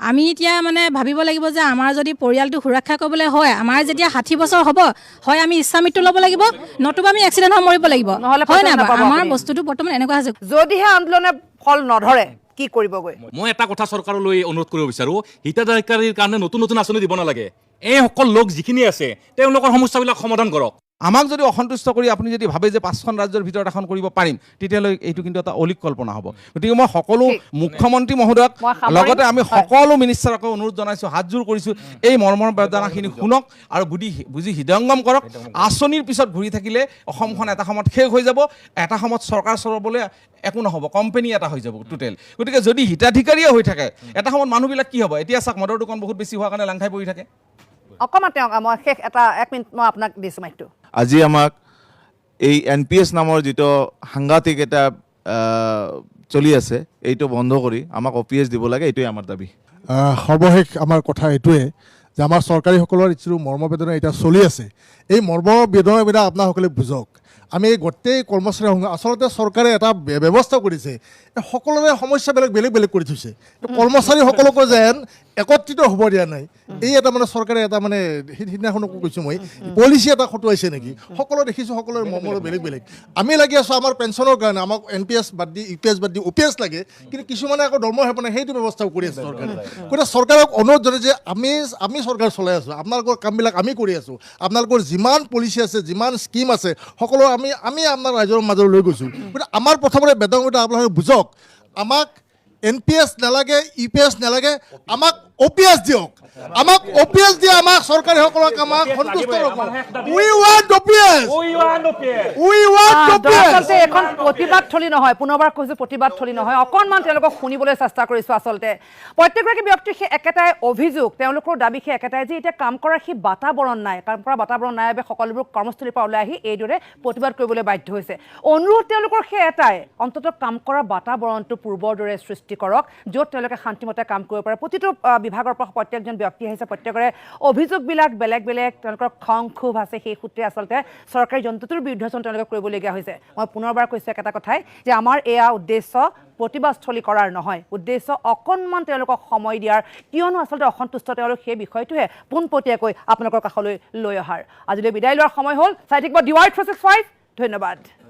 আমি এতিয়া মানে ভাবিব লাগিব যে আমাৰ যদি পৰিয়ালটো সুৰক্ষা কৰিবলৈ হয় আমাৰ যেতিয়া 60 বছৰ হ'ব হয় আমি ইচ্ছা মৃত্যু ল'ব লাগিব নতুবা আমি এক্সিডেণ্ট হৈ মৰিব লাগিব হয় না আমাৰ বস্তুটো বৰ্তমান এনেকুৱা হৈছে যদিহে আন্দোলনে ফল নধৰে কি কৰিবগৈ মই এটা কথা চৰকাৰলৈ অনুৰোধ কৰিব বিচাৰোঁ হিতাধিকাৰীৰ কাৰণে নতুন নতুন আঁচনি দিব নালাগে এই সকল লোক যিখিনি আছে তেওঁলোকৰ সমস্যাবিলাক সমাধান কৰক আমাক যদি অসন্তুষ্ট কৰি আপুনি যদি ভাবে যে 5খন ৰাজ্যৰ ভিতৰত এখন কৰিব পাৰিম তেতিয়ালৈ এইটো কিন্তু এটা অলিক কল্পনা হ'ব গতিকে মই সকলো মুখ্যমন্ত্ৰী মহোদয়ক লগতে আমি সকলো মিনিষ্টাৰক অনুৰোধ জনাইছোঁ হাতযোৰ কৰিছোঁ এই মৰ্মৰ বেদনাখিনি শুনক আৰু বুজি হৃদয়ংগম কৰক আঁচনিৰ পিছত ঘূৰি থাকিলে অসমখন এটা সময়ত শেষ হৈ যাব এটা সময়ত চৰকাৰ চলাবলৈ একো নহ'ব কোম্পানী এটা হৈ যাব টোটেল গতিকে যদি হিতাধিকাৰীয়ে হৈ থাকে এটা সময়ত মানুহবিলাক কি হ'ব এতিয়া চাওক মদৰ দোকান বহুত বেছি হোৱাৰ কাৰণে লাং খাই পৰি থাকে অকণমান তেওঁক মই শেষ 1 মিনিট মই আপোনাক দিছোঁ মাইকটো আজি আমাক এই NPS নামৰ যিটো সাংঘাতিক এটা চলি আছে এইটো বন্ধ কৰি আমাক OPS দিব লাগে এইটোৱে আমাৰ দাবী সৰ্বশেষ আমাৰ কথা এইটোৱে যে আমাৰ চৰকাৰীসকলৰ যিটো মৰ্মবেদনা এতিয়া চলি আছে এই মৰ্মবেদনাবিলাক আপোনাসকলে বুজক আমি গোটেই কৰ্মচাৰী আচলতে চৰকাৰে এটা ব্যৱস্থা কৰিছে সকলোৰে সমস্যাবিলাক বেলেগ বেলেগ কৰি থৈছে কৰ্মচাৰীসকলকো যেন একত্ৰিত হ'ব দিয়া নাই এই এটা মানে চৰকাৰে এটা মানে সিদিনাখনকো কৈছোঁ মই পলিচি এটা খটুৱাইছে নেকি সকলো দেখিছোঁ সকলোৰে মৰ্মৰ বেলেগ বেলেগ আমি লাগি আছোঁ আমাৰ পেঞ্চনৰ কাৰণে আমাক NPS বাদ দি UPS বাদ দি OPS লাগে কিন্তু কিছুমানে আকৌ দৰমহা হেপনে সেইটো ব্যৱস্থাও কৰি আছে চৰকাৰে গতিকে চৰকাৰক অনুৰোধ জনাই যে আমি চৰকাৰ চলাই আছোঁ আপোনালোকৰ কামবিলাক আমি কৰি আছোঁ আপোনালোকৰ যিমান পলিচি আছে যিমান স্কিম আছে সকলো আমি আপোনাৰ ৰাইজৰ মাজলৈ লৈ গৈছোঁ গতিকে আমাৰ প্ৰথমতে বেদনাটা আপোনালোকে বুজক আমাক NPS নালাগে UPS নালাগে আমাক OPS দিয়ক আমাক OPS দিয়ে আমাক চৰকাৰীসকলক আমাক সন্তুষ্ট ৰখক উই ৱান্ট OPS আচলতে এখন প্ৰতিবাদথলী নহয় পুনৰবাৰ কৈছোঁ প্ৰতিবাদথলী নহয় অকণমান তেওঁলোকক শুনিবলৈ চেষ্টা কৰিছোঁ আচলতে প্ৰত্যেকগৰাকী ব্যক্তিৰ সেই একেটাই অভিযোগ তেওঁলোকৰ দাবী সেই একেটাই যে এতিয়া কাম কৰাৰ সেই বাতাবৰণ নাই কাম কৰা বাতাবৰণ নাই বাবে সকলোবোৰ কৰ্মস্থলীৰ পৰা ওলাই আহি এইদৰে প্ৰতিবাদ কৰিবলৈ বাধ্য হৈছে অনুৰোধ তেওঁলোকৰ সেই এটাই অন্ততঃ কাম কৰা বাতাবৰণটো পূৰ্বৰ দৰে সৃষ্টি কৰক য'ত তেওঁলোকে শান্তিমতে কাম কৰিব পাৰে প্ৰতিটো বিভাগৰ পৰা প্ৰত্যেকজন ব্যক্তি আহিছে প্ৰত্যেকৰে অভিযোগবিলাক বেলেগ বেলেগ তেওঁলোকৰ খং ক্ষোভ আছে সেই সূত্ৰে আচলতে চৰকাৰী যন্ত্ৰটোৰ বিৰুদ্ধে তেওঁলোকে কৰিবলগীয়া হৈছে মই পুনৰবাৰ কৈছোঁ একেটা কথাই যে আমাৰ এয়া উদ্দেশ্য প্ৰতিবাদস্থলী কৰাৰ নহয় উদ্দেশ্য অকণমান তেওঁলোকক সময় দিয়াৰ কিয়নো আচলতে অসন্তুষ্ট তেওঁলোক সেই বিষয়টোহে পোনপটীয়াকৈ আপোনালোকৰ কাষলৈ লৈ অহাৰ আজিলৈ বিদায় লোৱাৰ সময় হ'ল চাই থাকিব DY 365 ধন্যবাদ